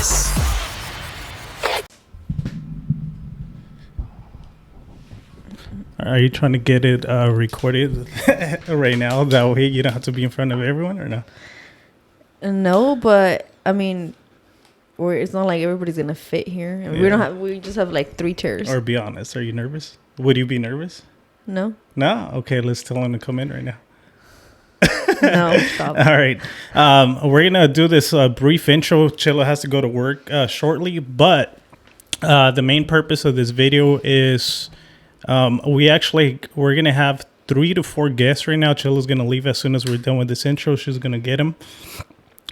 Gracias. Are you trying to get it recorded right now? That way you don't have to be in front of everyone, or no? No, but I mean, it's not like everybody's gonna fit here. And Yeah. we just have like 3 chairs. Or be honest, are you nervous? Would you be nervous? No. No? Okay, let's tell him to come in right now. No, stop. All right. We're going to do this brief intro. Chilo has to go to work shortly, but the main purpose of this video is we're going to have 3 to 4 guests right now. Chilo's going to leave as soon as we're done with this intro. She's going to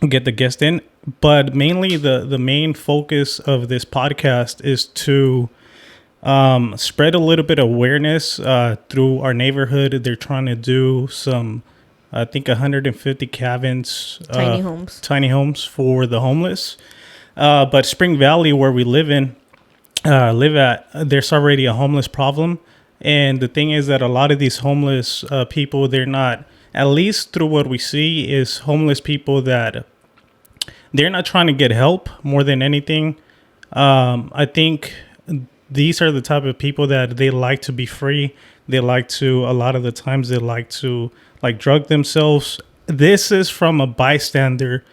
get the guest in. But mainly the main focus of this podcast is to spread a little bit of awareness through our neighborhood. They're trying to do some, I think, 150 cabins, tiny homes for the homeless. But Spring Valley, where we live at, there's already a homeless problem. And the thing is that a lot of these homeless people, they're not, at least through what we see, is homeless people that they're not trying to get help more than anything. I think these are the type of people that they like to be free. A lot of the times they like to drug themselves. This is from a bystander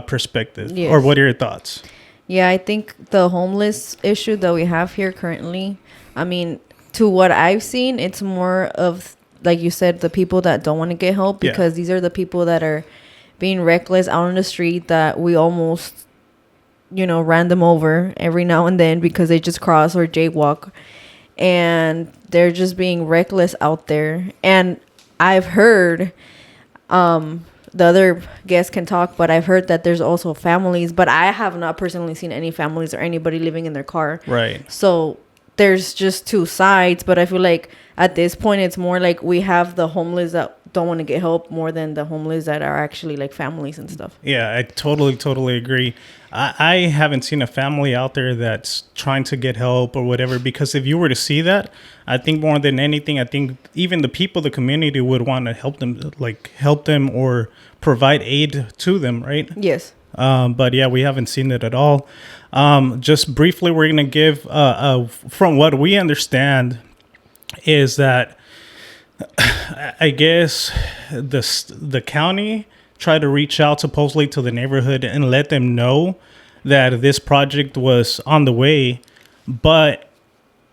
perspective. Yes. Or what are your thoughts? Yeah, I think the homeless issue that we have here currently, I mean, to what I've seen, it's more of, like you said, the people that don't want to get help, because these are the people that are being reckless out on the street, that we almost, ran them over every now and then because they just cross or jaywalk, and they're just being reckless out there. And I've heard, the other guests can talk, but I've heard that there's also families, but I have not personally seen any families or anybody living in their car. Right. So there's just 2 sides, but I feel like at this point it's more like we have the homeless that don't want to get help more than the homeless that are actually like families and stuff. Yeah, I totally agree. I haven't seen a family out there that's trying to get help or whatever, because if you were to see that, I think more than anything, I think even the people, the community would want to help them or provide aid to them, right? Yes. But yeah, we haven't seen it at all. Just briefly, we're going to give, from what we understand, is that I guess the county tried to reach out supposedly to the neighborhood and let them know that this project was on the way, but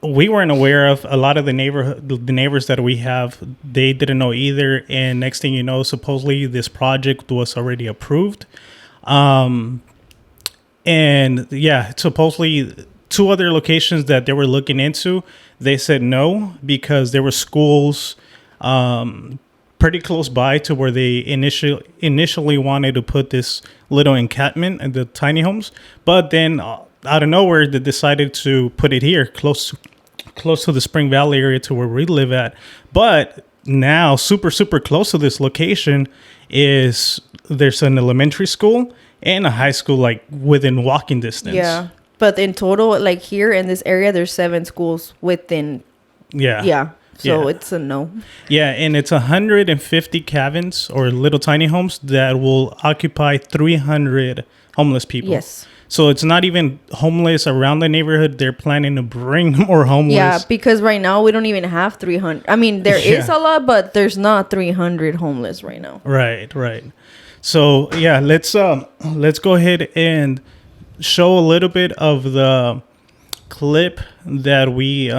we weren't aware of. A lot of the neighbors that we have, they didn't know either. And next thing you know, supposedly this project was already approved. And yeah, supposedly 2 other locations that they were looking into, they said no, because there were schools pretty close by to where they initially wanted to put this little encampment and the tiny homes. But then out of nowhere, they decided to put it here close to the Spring Valley area, to where we live at. But now super close to this location there's an elementary school and a high school, like within walking distance. Yeah. But in total, like here in this area, there's 7 schools within. Yeah. So it's a no. Yeah, and it's 150 cabins or little tiny homes that will occupy 300 homeless people. Yes. So it's not even homeless around the neighborhood. They're planning to bring more homeless. Yeah, because right now we don't even have 300. I mean, there is a lot, but there's not 300 homeless right now. Right. So yeah, let's go ahead and show a little bit of the clip that we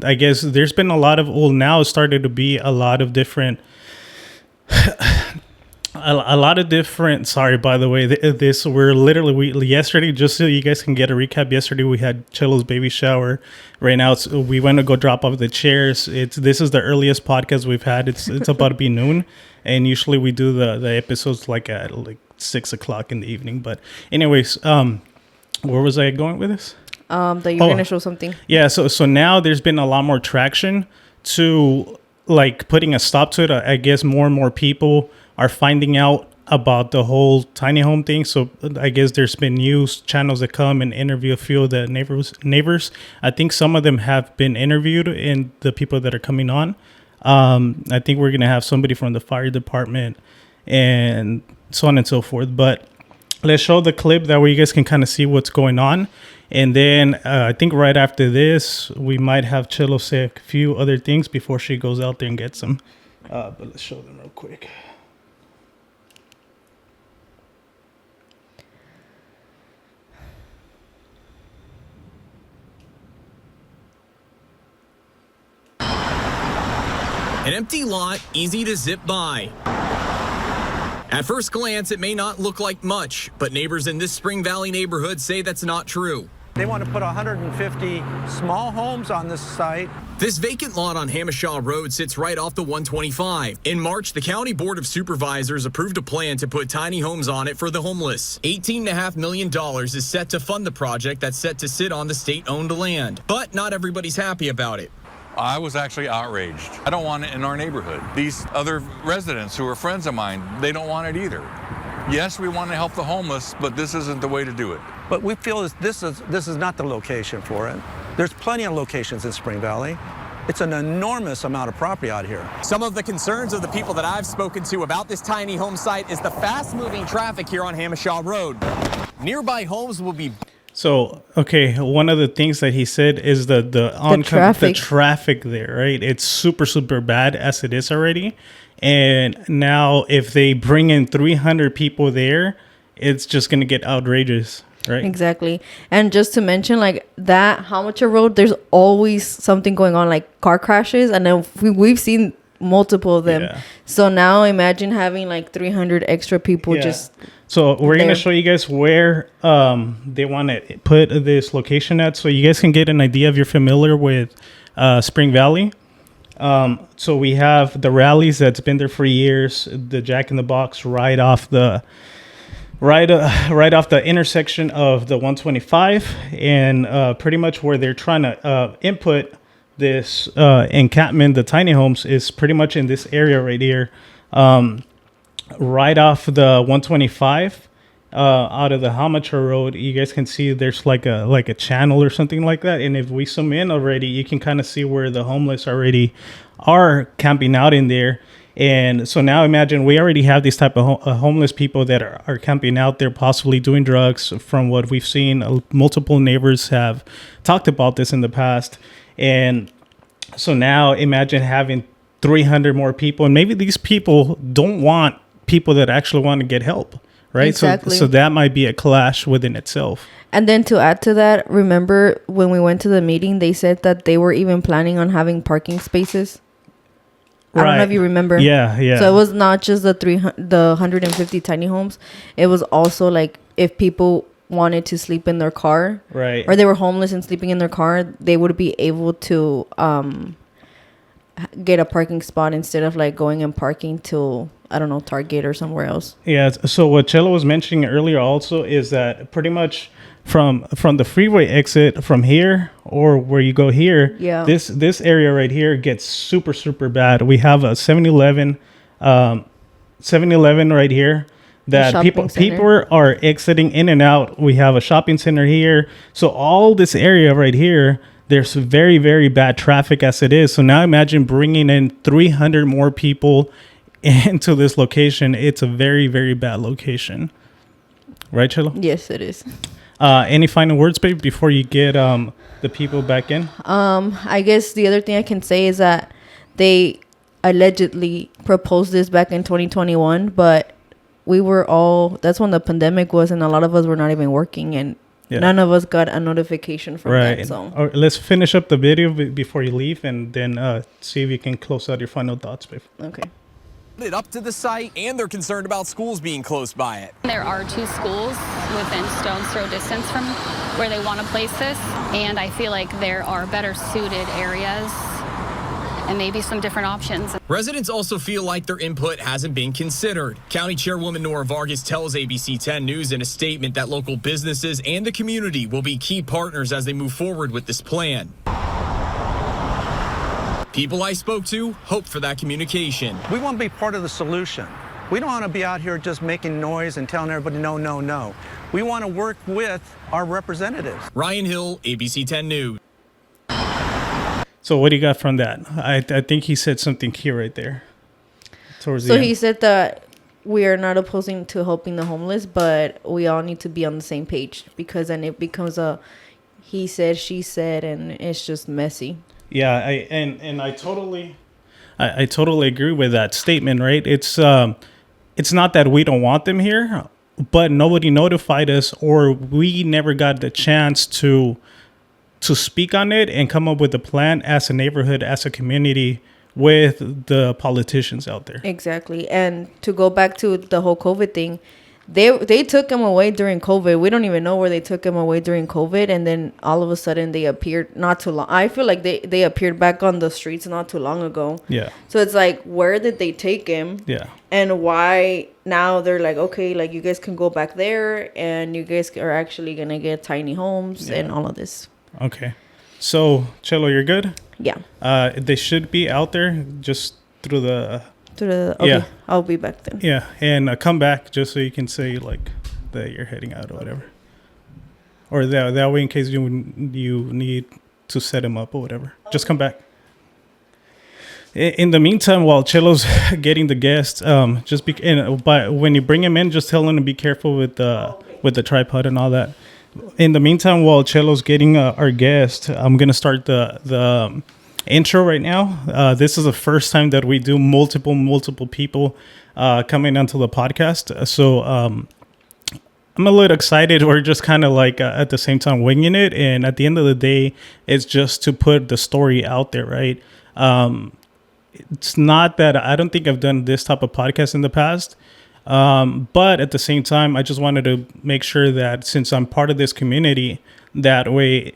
I guess there's been a lot of, now it started to be a lot of different sorry, by the way, yesterday, just so you guys can get a recap, yesterday we had Chilo's baby shower. Right now we went to go drop off the chairs. This is the earliest podcast we've had. It's about to be noon, and usually we do the episodes at 6 o'clock in the evening. But anyways, where was I going with this? That you're gonna show something. Yeah, so now there's been a lot more traction to putting a stop to it. I guess more and more people are finding out about the whole tiny home thing. So I guess there's been news channels that come and interview a few of the neighbors. I think some of them have been interviewed, and the people that are coming on. I think we're gonna have somebody from the fire department and so on and so forth. But let's show the clip that way you guys can kind of see what's going on. And then I think right after this, we might have Chelo say a few other things before she goes out there and gets them. But let's show them real quick. An empty lot, easy to zip by. At first glance, it may not look like much, but neighbors in this Spring Valley neighborhood say that's not true. They want to put 150 small homes on this site. This vacant lot on Hamishaw Road sits right off the 125. In March, the County Board of Supervisors approved a plan to put tiny homes on it for the homeless. $18.5 million is set to fund the project that's set to sit on the state-owned land. But not everybody's happy about it. I was actually outraged. I don't want it in our neighborhood. These other residents who are friends of mine, they don't want it either. Yes, we want to help the homeless, but this isn't the way to do it. But we feel this is not the location for it. There's plenty of locations in Spring Valley. It's an enormous amount of property out here. Some of the concerns of the people that I've spoken to about this tiny home site is the fast-moving traffic here on Hamishaw Road. Nearby homes will be... So, okay, one of the things that he said is the traffic there, right? It's super, super bad as it is already. And now if they bring in 300 people there, it's just going to get outrageous, right? Exactly. And just to mention, like, that Hamacha Road, there's always something going on, like car crashes. And then we've seen multiple of them. Yeah. So now imagine having like 300 extra people just... So we're going to show you guys where they want to put this location at, so you guys can get an idea if you're familiar with Spring Valley. So we have the Rallies that's been there for years, the Jack in the Box right off the intersection of the 125, and pretty much where they're trying to input this encampment, the tiny homes, is pretty much in this area right here. Right off the 125, out of the Hamacha Road, you guys can see there's like a channel or something like that. And if we zoom in already, you can kind of see where the homeless already are camping out in there. And so now imagine we already have these type of homeless people that are camping out there, possibly doing drugs. From what we've seen, multiple neighbors have talked about this in the past. And so now imagine having 300 more people, and maybe these people don't want people that actually want to get help, right? Exactly. So that might be a clash within itself. And then to add to that, remember when we went to the meeting, they said that they were even planning on having parking spaces. I don't know if you remember. Yeah. So it was not just the 150 tiny homes. It was also like if people wanted to sleep in their car, right, or they were homeless and sleeping in their car, they would be able to get a parking spot instead of like going and parking till, I don't know, Target or somewhere else. Yeah. So what Chelo was mentioning earlier also is that pretty much from the freeway exit from here, or where you go here, this area right here gets super, super bad. We have a 7-Eleven right here that people are exiting in and out. We have a shopping center here. So all this area right here, there's very, very bad traffic as it is. So now imagine bringing in 300 more people into this location. It's a very, very bad location. Right, Chelo? Yes, it is. Any final words, babe, before you get the people back in? I guess the other thing I can say is that they allegedly proposed this back in 2021, but we were all, that's when the pandemic was, and a lot of us were not even working, and none of us got a notification from that. So let's finish up the video before you leave, and then see if you can close out your final thoughts, babe. Okay. Up to the site, and they're concerned about schools being close by it. There are 2 schools within stone's throw distance from where they want to place this, and I feel like there are better suited areas and maybe some different options. Residents also feel like their input hasn't been considered. County Chairwoman Nora Vargas tells ABC 10 News in a statement that local businesses and the community will be key partners as they move forward with this plan. People I spoke to hope for that communication. We want to be part of the solution. We don't want to be out here just making noise and telling everybody no, no, no. We want to work with our representatives. Ryan Hill, ABC 10 News. So what do you got from that? I think he said something key right there. So he said that we are not opposing to helping the homeless, but we all need to be on the same page, because then it becomes a he said, she said, and it's just messy. Yeah, I totally agree with that statement, right? It's not that we don't want them here, but nobody notified us, or we never got the chance to speak on it and come up with a plan as a neighborhood, as a community, with the politicians out there. Exactly. And to go back to the whole COVID thing, they took him away during COVID. We don't even know where they took him away during COVID, and then all of a sudden they appeared not too long. I feel like they appeared back on the streets not too long ago. Yeah. So it's like, where did they take him? Yeah. And why now they're like, okay, like you guys can go back there, and you guys are actually gonna get tiny homes and all of this. Okay. So, Chelo, you're good? Yeah. They should be out there just through the... Okay, yeah. I'll be back then. Yeah, and come back just so you can say, like, that you're heading out or whatever. Or that way, in case you need to set him up or whatever. Just come back. In the meantime, while Chelo's getting the guests, but when you bring him in, just tell him to be careful with the tripod and all that. In the meantime, while Chelo's getting our guest, I'm gonna start the intro right now. This is the first time that we do multiple people coming onto the podcast. So I'm a little excited. We're just kind of like at the same time winging it, and at the end of the day, it's just to put the story out there, right? It's not that I don't think I've done this type of podcast in the past. But at the same time, I just wanted to make sure that since I'm part of this community, that way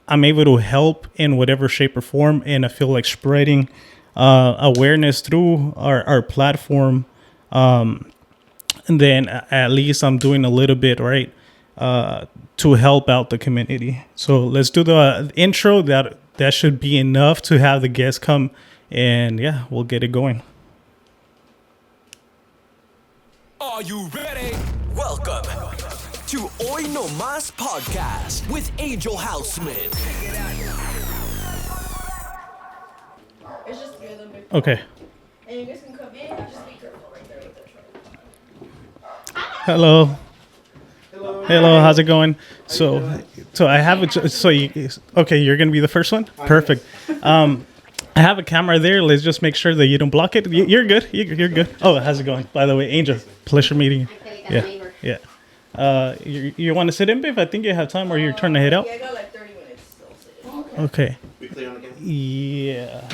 I'm able to help in whatever shape or form. And I feel like spreading awareness through our platform. And then at least I'm doing a little bit, right, to help out the community. So let's do the intro. That should be enough to have the guests come. And yeah, we'll get it going. Are you ready? Welcome to Hoy No Más Podcast with Angel Houseman. It's just three of them. Okay. And you guys can come in, just be careful right there with the truck. Hello. Hello. How's it going? So I have you're gonna be the first one. Perfect. I have a camera there. Let's just make sure that you don't block it. You're good. You're good. Oh, how's it going? By the way, Angel, pleasure meeting you. Yeah. You want to sit in, babe? I think you have time, or you're trying to head out. Yeah, I got like 30 minutes. So okay. We clear on the camera? Yeah.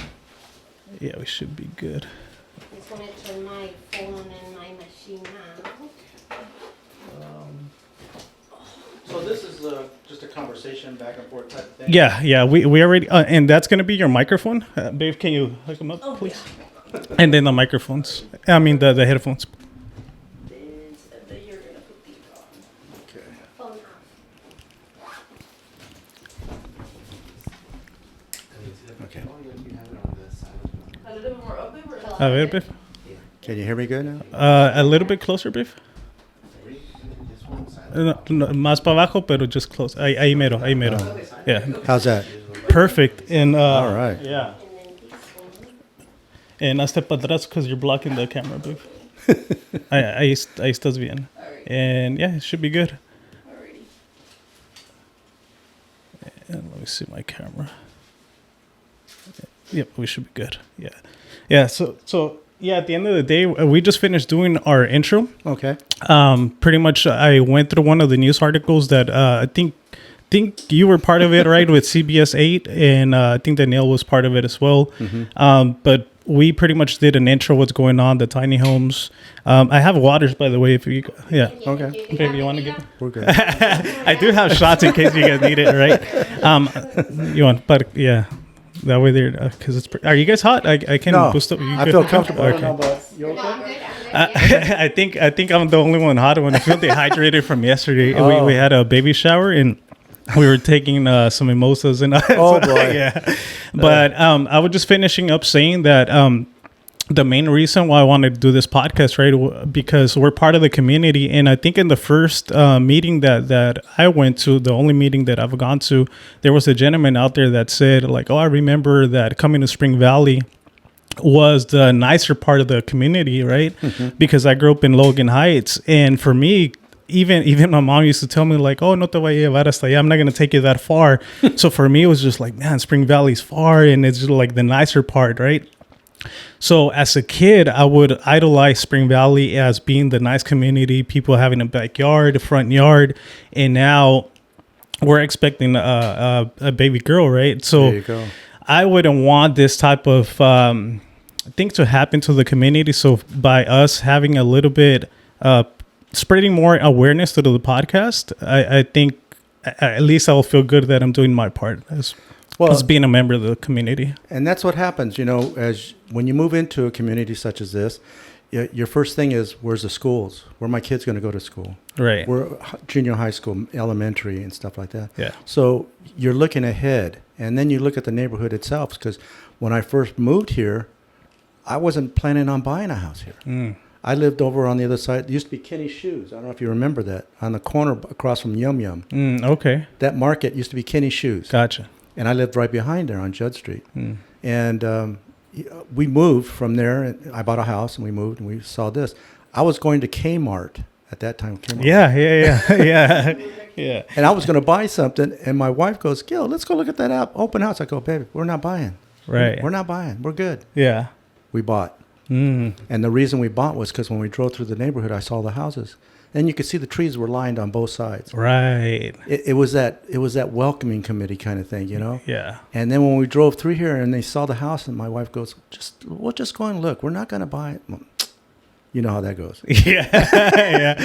Yeah, we should be good. I just want to turn my phone and my machine on. So this is just a conversation back and forth type of thing? Yeah. We already, and that's going to be your microphone. Babe, can you hook them up, please? Yeah. And then the microphones. I mean, the headphones. then you're going to put these on. Okay. Phone off. Okay. A little bit more up, babe, or A ver, babe. Can you hear me good now? A little bit closer, babe. No, más para abajo, pero just close. Ahí mero. Yeah. How's that? Perfect. And All right. Yeah. And hazte para atrás because you're blocking the camera, babe. Ahí estás bien. And yeah, it should be good. Alrighty. And let me see my camera. Yep, we should be good. Yeah. So yeah, at the end of the day, we just finished doing our intro. Okay. Pretty much, I went through one of the news articles that I think you were part of it, right, with CBS 8, and I think Danielle was part of it as well. Mm-hmm. But we pretty much did an intro, what's going on, the tiny homes. I have waters, by the way, if you, yeah. Okay. Baby, you want to get? We're good. I do have shots in case you guys need it, right? You want, but yeah. That way they're, because it's, are you guys hot? I can boost up. I feel comfortable. Okay. I don't know about you okay? I think I'm the only one hot one. I feel dehydrated from yesterday. Oh. We had a baby shower and we were taking some mimosas and oh boy. Yeah. But I was just finishing up saying that the main reason why I wanted to do this podcast, right, because we're part of the community. And I think in the first meeting that I went to, the only meeting that I've gone to, there was a gentleman out there that said, like, oh, I remember that coming to Spring Valley, was the nicer part of the community, right? Because I grew up in Logan Heights, and for me, even my mom used to tell me like, "Oh, no te voy a llevar hasta allá. I'm not gonna take you that far." So for me, it was just like, man, Spring Valley's far, and it's just like the nicer part, right? So as a kid, I would idolize Spring Valley as being the nice community, people having a backyard, a front yard, and now we're expecting a baby girl, right? So There you go. I wouldn't want this type of thing to happen to the community. So by us having a little bit, spreading more awareness to the podcast, I think at least I'll feel good that I'm doing my part as being a member of the community. And that's what happens, as when you move into a community such as this, your first thing is, where's the schools? Where are my kids going to go to school? Right. Where junior high school, elementary, and stuff like that. Yeah. So you're looking ahead, and then you look at the neighborhood itself. Because when I first moved here, I wasn't planning on buying a house here. I lived over on the other side. It used to be Kenny's Shoes. I don't know if you remember that. On the corner across from Yum Yum. Okay. That market used to be Kenny's Shoes. Gotcha. And I lived right behind there on Judd Street. And we moved from there. And I bought a house, and we moved, and we saw this. I was going to Kmart at that time. Kmart. Yeah. And I was going to buy something, and my wife goes, "Gil, let's go look at that open house." I go, "Baby, we're not buying. Right. We're not buying. We're good." Yeah. We bought. And the reason we bought was because when we drove through the neighborhood, I saw the houses. And you could see the trees were lined on both sides. Right. It was that welcoming committee kind of thing, Yeah. And then when we drove through here and they saw the house, and my wife goes, we'll just go and look. We're not going to buy it. Well, you know how that goes. Yeah.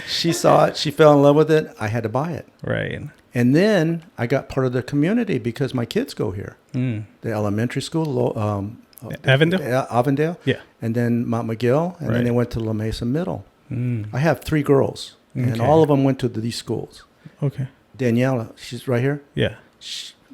She saw it. She fell in love with it. I had to buy it. Right. And then I got part of the community because my kids go here. The elementary school, Avondale. Yeah. And then Mount McGill. And Right. then they went to La Mesa Middle. I have 3 girls. And Okay. all of them went to these schools. Okay. Daniela, she's right here. Yeah.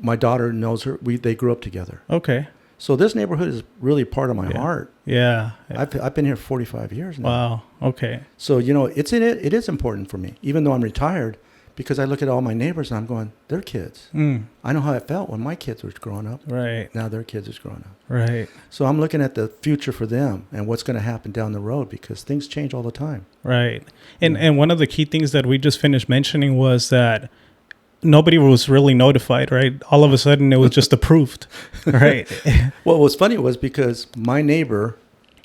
My daughter knows her. They grew up together. Okay. So this neighborhood is really part of my heart. Yeah. I've been here 45 years now. Wow. Okay. So, it is important for me, even though I'm retired, because I look at all my neighbors and I'm going, they're kids. I know how it felt when my kids were growing up. Right. Now their kids are growing up. Right. So I'm looking at the future for them and what's going to happen down the road, because things change all the time. Right. And one of the key things that we just finished mentioning was that nobody was really notified, right? All of a sudden it was just approved. Right. Well, what was funny was because my neighbor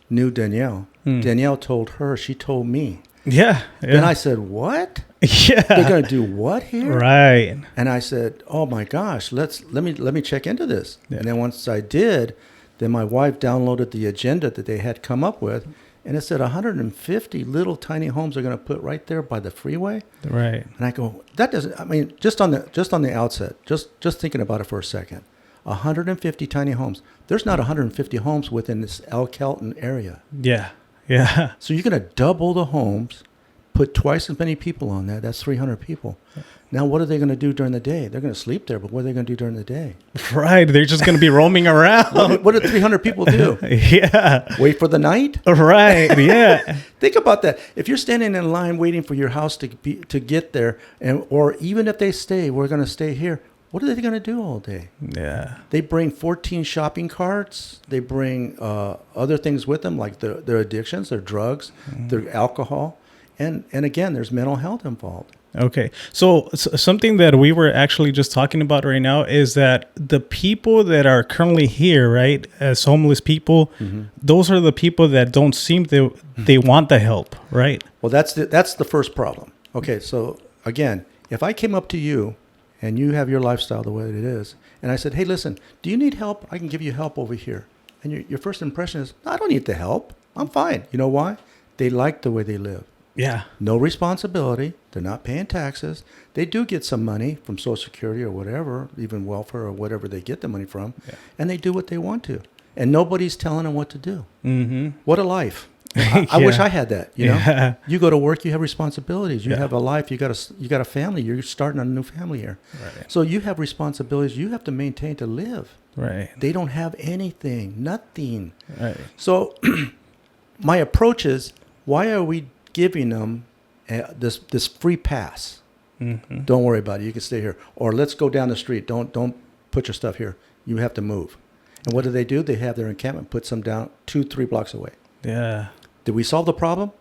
knew Danielle. Danielle told her, she told me. Yeah. Then I said, what? Yeah. They're going to do what here? Right. And I said, oh my gosh, let me check into this. Yeah. And then once I did, then my wife downloaded the agenda that they had come up with, and it said 150 little tiny homes are going to put right there by the freeway. Right. And I go, that doesn't. I mean, just on the outset, just thinking about it for a second, 150 tiny homes. There's not 150 homes within this El Kelton area. Yeah. Yeah. So you're going to double the homes, put twice as many people on that. That's 300 people. Now, what are they going to do during the day? They're going to sleep there, but what are they going to do during the day? Right. They're just going to be roaming around. What do 300 people do? Yeah. Wait for the night? Right. Yeah. Think about that. If you're standing in line waiting for your house to get there, or even if they stay, we're going to stay here. What are they going to do all day? Yeah. They bring 14 shopping carts. They bring other things with them, like their addictions, their drugs, their alcohol. And again, there's mental health involved. Okay. So something that we were actually just talking about right now is that the people that are currently here, right, as homeless people, those are the people that don't seem they want the help, right? Well, that's the first problem. Okay, so again, if I came up to you and you have your lifestyle the way it is, and I said, hey, listen, do you need help? I can give you help over here. And your first impression is, I don't need the help. I'm fine. You know why? They like the way they live. Yeah. No responsibility. They're not paying taxes. They do get some money from Social Security or whatever, even welfare or whatever they get the money from, and they do what they want to. And nobody's telling them what to do. What a life. I wish I had that. You know, you go to work, you have responsibilities. You have a life. You got a family. You're starting a new family here. Right. So you have responsibilities you have to maintain to live. Right. They don't have anything, nothing. Right. So my approach is, why are we giving them this free pass? Don't worry about it. You can stay here. Or let's go down the street. Don't put your stuff here. You have to move. And what do? They have their encampment, put some down 2-3 blocks away. Yeah. Did we solve the problem?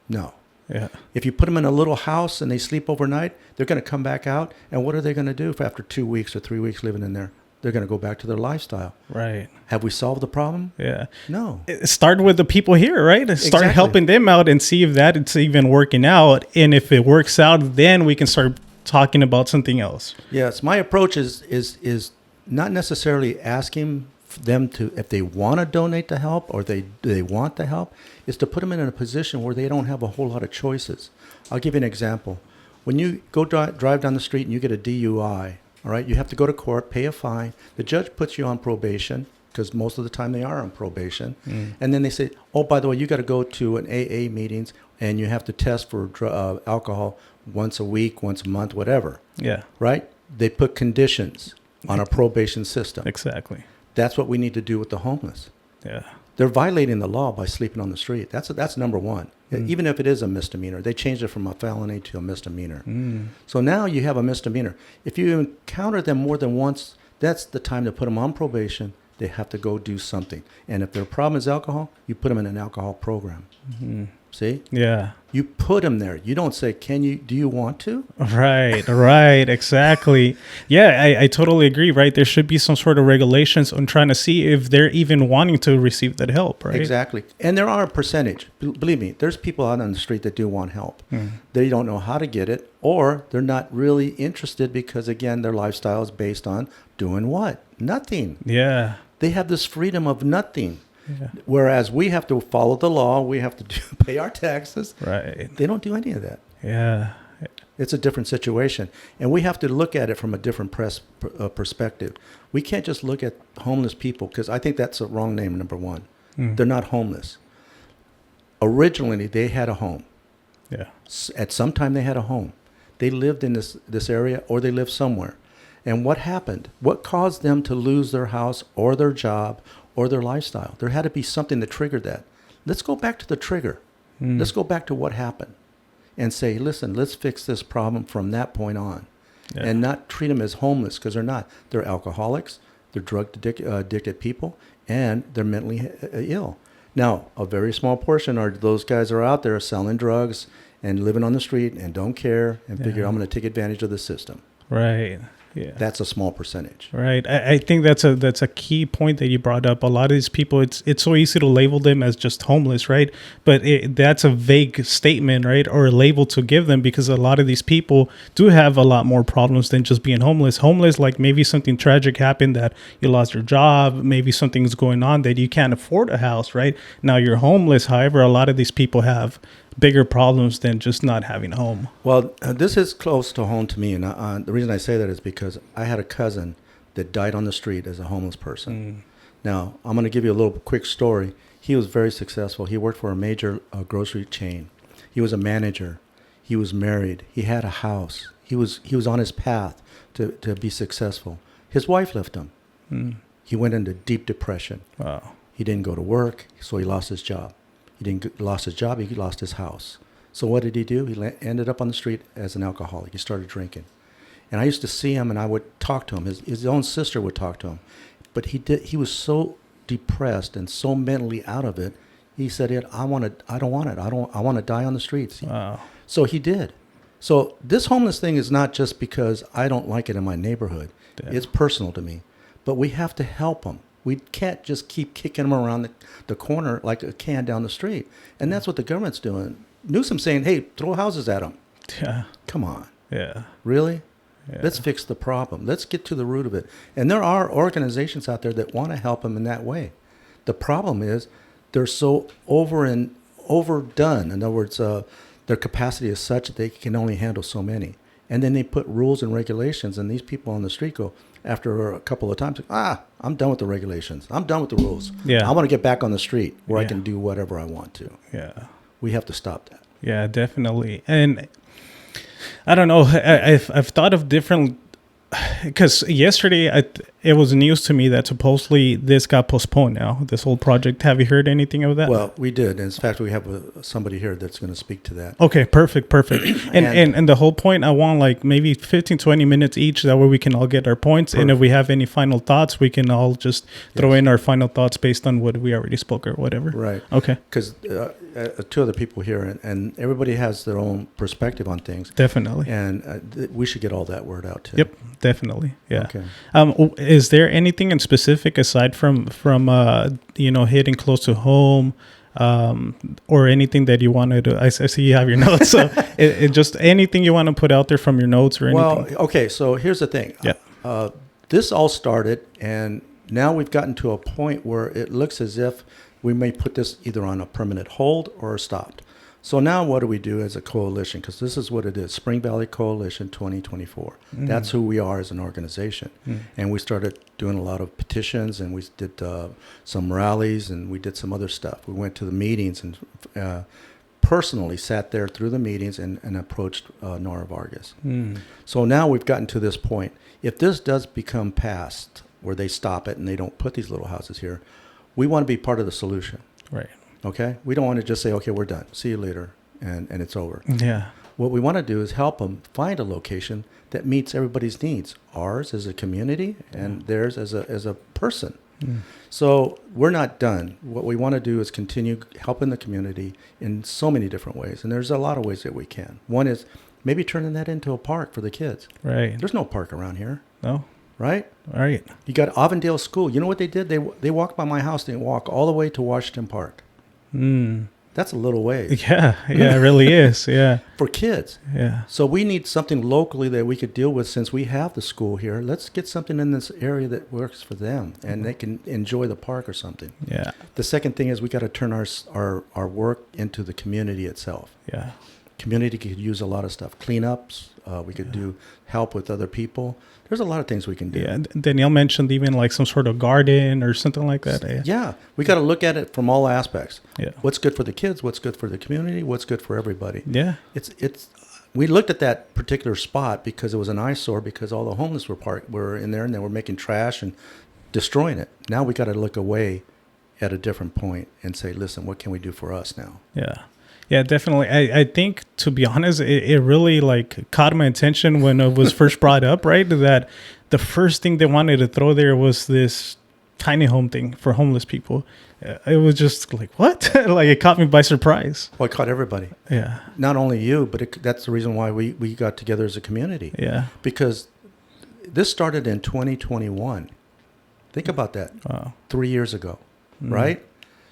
No. Yeah. If you put them in a little house and they sleep overnight, they're going to come back out. And what are they going to do if after 2 weeks or 3 weeks living in there? They're going to go back to their lifestyle. Right. Have we solved the problem? Yeah. No. Start with the people here, right? Start Exactly. helping them out and see if that it's even working out. And if it works out, then we can start talking about something else. Yes. My approach is not necessarily asking them to, if they want to donate the help or they want the help, is to put them in a position where they don't have a whole lot of choices. I'll give you an example. When you go drive down the street and you get a DUI, all right, you have to go to court, pay a fine. The judge puts you on probation because most of the time they are on probation. And then they say, oh, by the way, you got to go to an AA meetings and you have to test for alcohol once a week, once a month, whatever. Yeah. Right? They put conditions on a probation system. Exactly. That's what we need to do with the homeless. Yeah. They're violating the law by sleeping on the street. That's number one. Even if it is a misdemeanor, they changed it from a felony to a misdemeanor. So now you have a misdemeanor. If you encounter them more than once, that's the time to put them on probation. They have to go do something. And if their problem is alcohol, you put them in an alcohol program. See? Yeah. You put them there. You don't say, do you want to? Right, exactly. Yeah, I totally agree, right? There should be some sort of regulations on trying to see if they're even wanting to receive that help, right? Exactly. And there are a percentage. Believe me, there's people out on the street that do want help. They don't know how to get it, or they're not really interested because, again, their lifestyle is based on doing what? Nothing. Yeah. They have this freedom of nothing. Yeah. Whereas we have to follow the law, we have to pay our taxes. Right. They don't do any of that. Yeah. It's a different situation. And we have to look at it from a different perspective. We can't just look at homeless people, because I think that's a wrong name, number one. They're not homeless. Originally, they had a home. Yeah. At some time, they had a home. They lived in this area, or they lived somewhere. And what happened? What caused them to lose their house or their job or their lifestyle? There had to be something that triggered that. Let's go back to the trigger. Let's go back to what happened and say, listen, let's fix this problem from that point on. Yeah. And not treat them as homeless, because they're not. They're alcoholics, they're drug addicted people, and they're mentally ill. Now, a very small portion are those guys are out there selling drugs and living on the street and don't care and figure, I'm going to take advantage of the system. Right. Yeah. That's a small percentage. Right. I think that's a key point that you brought up. A lot of these people, it's so easy to label them as just homeless, right? But that's a vague statement, right? Or a label to give them, because a lot of these people do have a lot more problems than just being homeless. Homeless, like maybe something tragic happened, that you lost your job, maybe something's going on that you can't afford a house, right? Now you're homeless. However, a lot of these people have bigger problems than just not having a home. Well, this is close to home to me, and the reason I say that is because I had a cousin that died on the street as a homeless person. Now, I'm going to give you a little quick story. He was very successful. He worked for a major grocery chain. He was a manager. He was married. He had a house. He was on his path to be successful. His wife left him. He went into deep depression. Wow. He didn't go to work, so he lost his job. He lost his job, he lost his house. So what did he do? He ended up on the street as an alcoholic. He started drinking. And I used to see him, and I would talk to him. His own sister would talk to him. But he was so depressed and so mentally out of it, he said, I want to die on the streets. Wow. So he did. So this homeless thing is not just because I don't like it in my neighborhood. Yeah. It's personal to me. But we have to help them. We can't just keep kicking them around the corner like a can down the street. And that's what the government's doing. Newsom's saying, hey, throw houses at them. Yeah. Come on. Yeah. Really? Yeah. Let's fix the problem. Let's get to the root of it. And there are organizations out there that want to help them in that way. The problem is they're so overdone. In other words, their capacity is such that they can only handle so many. And then they put rules and regulations, and these people on the street go, after a couple of times, I'm done with the regulations. I'm done with the rules. Yeah. I want to get back on the street where I can do whatever I want to. Yeah. We have to stop that. Yeah, definitely. And I don't know, I've thought of different, because yesterday it was news to me that supposedly this got postponed now, this whole project. Have you heard anything of that? Well, we did. In fact, we have somebody here that's going to speak to that. Okay, perfect. And the whole point, I want like maybe 15, 20 minutes each. That way we can all get our points. Perfect. And if we have any final thoughts, we can all just throw in our final thoughts based on what we already spoke or whatever. Right. Okay. Because two other people here, and everybody has their own perspective on things. Definitely. And we should get all that word out too. Yep, definitely. Yeah. Okay. Is there anything in specific aside from hitting close to home, or anything that you wanted to? I see you have your notes. So it just anything you want to put out there from your notes or anything. Well, okay. So here's the thing. Yeah. This all started, and now we've gotten to a point where it looks as if we may put this either on a permanent hold or stopped. So now what do we do as a coalition? Because this is what it is, Spring Valley Coalition 2024. That's who we are as an organization. And we started doing a lot of petitions, and we did some rallies, and we did some other stuff. We went to the meetings and personally sat there through the meetings and approached Nora Vargas. So now we've gotten to this point. If this does become passed, where they stop it and they don't put these little houses here, we want to be part of the solution. Right. Okay? We don't want to just say, okay, we're done. See you later. And it's over. Yeah. What we want to do is help them find a location that meets everybody's needs. Ours as a community and theirs as a person. So we're not done. What we want to do is continue helping the community in so many different ways. And there's a lot of ways that we can. One is maybe turning that into a park for the kids. Right. There's no park around here. No. Right? Right. You got Avondale School. You know what they did? They walked by my house. They walk all the way to Washington Park. That's a little way. Yeah, it really is. Yeah. For kids. Yeah. So we need something locally that we could deal with since we have the school here. Let's get something in this area that works for them and they can enjoy the park or something. Yeah. The second thing is we got to turn our work into the community itself. Yeah. Community could use a lot of stuff. Cleanups. We could do help with other people. There's a lot of things we can do. Yeah, Danielle mentioned even like some sort of garden or something like that. Yeah, we got to look at it from all aspects. Yeah, what's good for the kids? What's good for the community? What's good for everybody? Yeah, it's. We looked at that particular spot because it was an eyesore because all the homeless were in there and they were making trash and destroying it. Now we got to look away at a different point and say, listen, what can we do for us now? Yeah. Yeah, definitely. I think, to be honest, it really like caught my attention when it was first brought up, right? That the first thing they wanted to throw there was this tiny home thing for homeless people. It was just like, what? Like it caught me by surprise. Well, it caught everybody. Yeah. Not only you, but that's the reason why we got together as a community. Yeah. Because this started in 2021. Think about that. Wow. 3 years ago, right?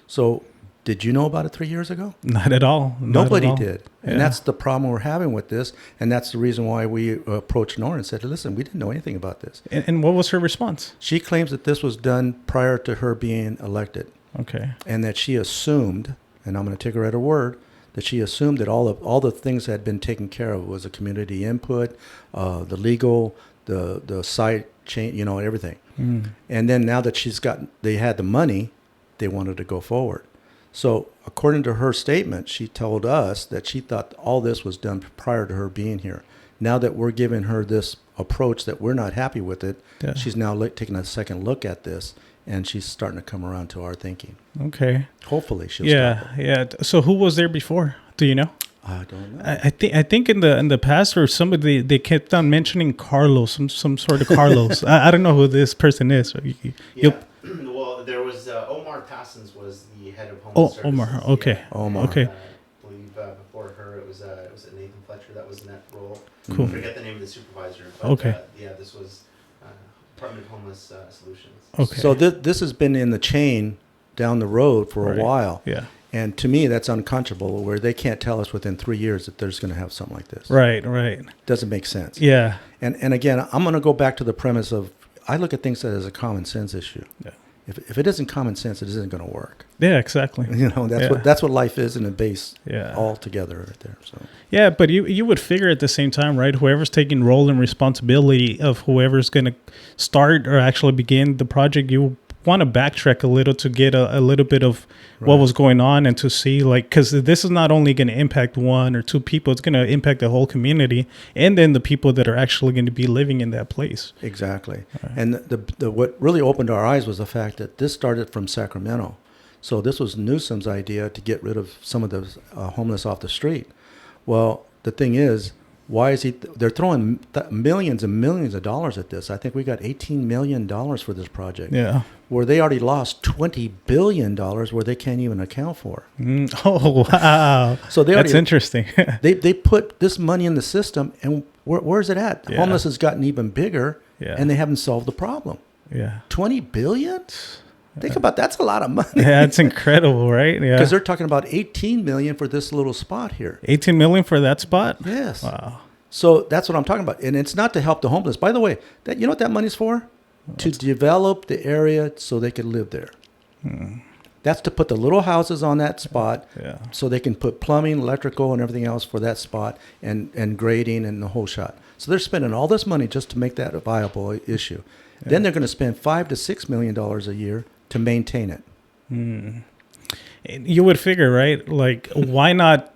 So did you know about it 3 years ago? Not at all. Nobody did. Yeah. And that's the problem we're having with this. And that's the reason why we approached Nora and said, listen, we didn't know anything about this. And what was her response? She claims that this was done prior to her being elected. Okay. And that she assumed, and I'm going to take her at her word, that she assumed that all the things that had been taken care of was a community input, the legal, the site chain, everything. And then now that they had the money, they wanted to go forward. So according to her statement, she told us that she thought all this was done prior to her being here. Now that we're giving her this approach that we're not happy with it, she's now taking a second look at this, and she's starting to come around to our thinking. Okay. Hopefully she'll stop it. Yeah. So who was there before? Do you know? I don't know. I think in the past or somebody they kept on mentioning Carlos, some sort of Carlos. I don't know who this person is. Well, there was Omar Tassens was the head of homeless services. Omar. Okay. Yeah. Omar. Okay. I believe before her it was Nathan Fletcher that was in that role. Cool. I forget the name of the supervisor. But, okay. This was Department of Homeless Solutions. Okay. So this has been in the chain down the road for a while. Yeah. And to me, that's unconscionable, where they can't tell us within 3 years that there's going to have something like this. Right. Doesn't make sense. Yeah. And again, I'm going to go back to the premise of, I look at things as a common sense issue. Yeah. If it isn't common sense, it isn't going to work. Yeah, exactly. That's what life is in a base. Yeah. All together right there. So. Yeah, but you would figure at the same time, right? Whoever's taking role and responsibility of whoever's going to start or actually begin the project, you want to backtrack a little to get a little bit of what was going on and to see, like, because this is not only going to impact one or two people, it's going to impact the whole community and then the people that are actually going to be living in that place. Exactly. Right. And the what really opened our eyes was the fact that this started from Sacramento. So this was Newsom's idea to get rid of some of the homeless off the street. Well, the thing is, why is he? They're throwing millions and millions of dollars at this. I think we got $18 million for this project. Yeah. Where they already lost $20 billion where they can't even account for. Oh, wow. So that's interesting. they put this money in the system, and where's it at? Yeah. Homeless has gotten even bigger, and they haven't solved the problem. Yeah. $20 billion? Think about that's a lot of money. Yeah, it's incredible, right? Yeah. Because they're talking about $18 million for this little spot here. $18 million for that spot? Yes. Wow. So that's what I'm talking about. And it's not to help the homeless. By the way, that you know what that money's for? To develop the area so they can live there. That's to put the little houses on that spot so they can put plumbing, electrical, and everything else for that spot and grading and the whole shot. So they're spending all this money just to make that a viable issue. Yeah. Then they're going to spend $5 to $6 million a year to maintain it. You would figure, right? Like, why not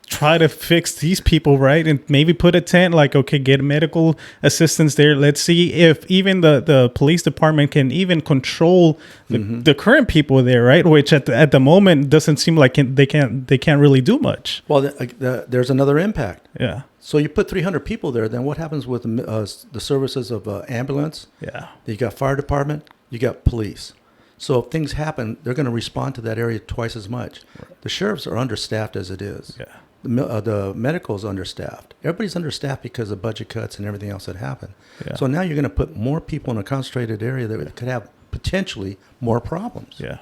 try to fix these people, right? And maybe put a tent, like, okay, get medical assistance there. Let's see if even the police department can even control the current people there, right? Which at the moment doesn't seem like they can't really do much. Well, there's another impact. Yeah. So you put 300 people there, then what happens with the services of ambulance? Yeah. You got fire department, you got police. So if things happen, they're going to respond to that area twice as much. Right. The sheriffs are understaffed as it is. Yeah. The medical is understaffed. Everybody's understaffed because of budget cuts and everything else that happened. Yeah. So now you're going to put more people in a concentrated area that could have potentially more problems. Yeah.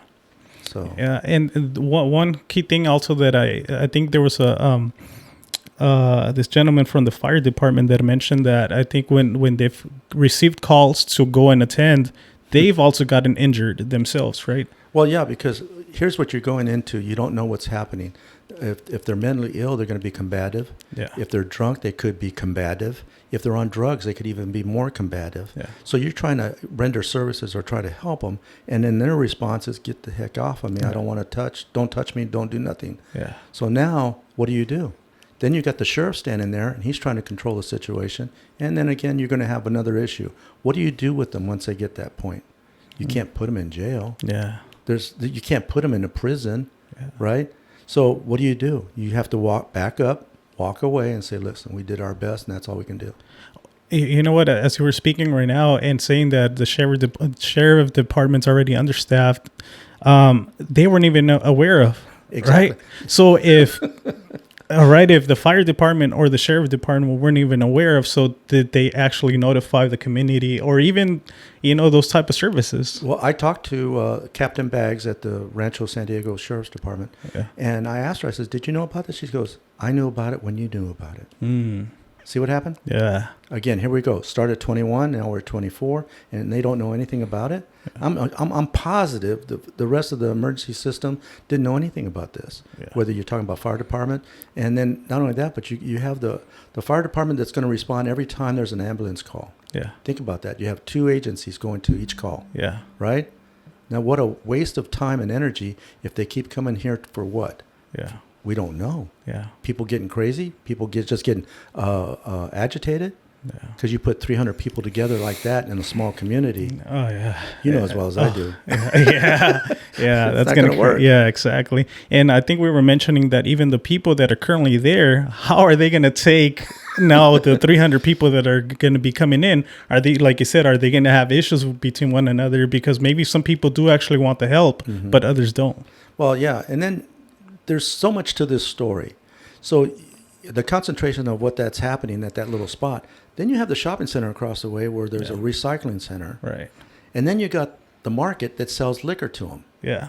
So yeah, and one key thing also that I think there was a this gentleman from the fire department that mentioned that I think when they've received calls to go and attend, they've also gotten injured themselves, right? Well, yeah, because here's what you're going into. You don't know what's happening. If they're mentally ill, they're going to be combative. Yeah. If they're drunk, they could be combative. If they're on drugs, they could even be more combative. Yeah. So you're trying to render services or try to help them, and then their response is, get the heck off of me. Yeah. I don't want to touch. Don't touch me. Don't do nothing. Yeah. So now what do? Then you got the sheriff standing there, and he's trying to control the situation. And then again, you're going to have another issue. What do you do with them once they get that point? You can't put them in jail. Yeah. You can't put them in a prison, right? So what do? You have to walk away and say, listen, we did our best, and that's all we can do. You know what? As you were speaking right now and saying that the sheriff department's already understaffed, they weren't even aware of, exactly. Right? So if the fire department or the sheriff department weren't even aware of, so did they actually notify the community or even, those type of services? Well, I talked to Captain Baggs at the Rancho San Diego Sheriff's Department, and I asked her, I said, did you know about this? She goes, I knew about it when you knew about it. See what happened? Yeah. Again, here we go. Start at 21, now we're at 24, and they don't know anything about it. Yeah. I'm positive the rest of the emergency system didn't know anything about this, whether you're talking about fire department. And then not only that, but you have the fire department that's going to respond every time there's an ambulance call. Yeah. Think about that. You have 2 agencies going to each call. Yeah. Right? Now, what a waste of time and energy if they keep coming here for what? Yeah. We don't know. Yeah. People getting crazy. People getting agitated. Because you put 300 people together like that in a small community. Oh yeah. You know as well as I do. Yeah. That's going to work. Yeah, exactly. And I think we were mentioning that even the people that are currently there, how are they going to take now the 300 people that are going to be coming in? Are they, like you said, are they going to have issues between one another? Because maybe some people do actually want the help, but others don't. Well, yeah. And then there's so much to this story. So the concentration of what that's happening at that little spot. Then you have the shopping center across the way where there's a recycling center. Right. And then you got the market that sells liquor to them. Yeah.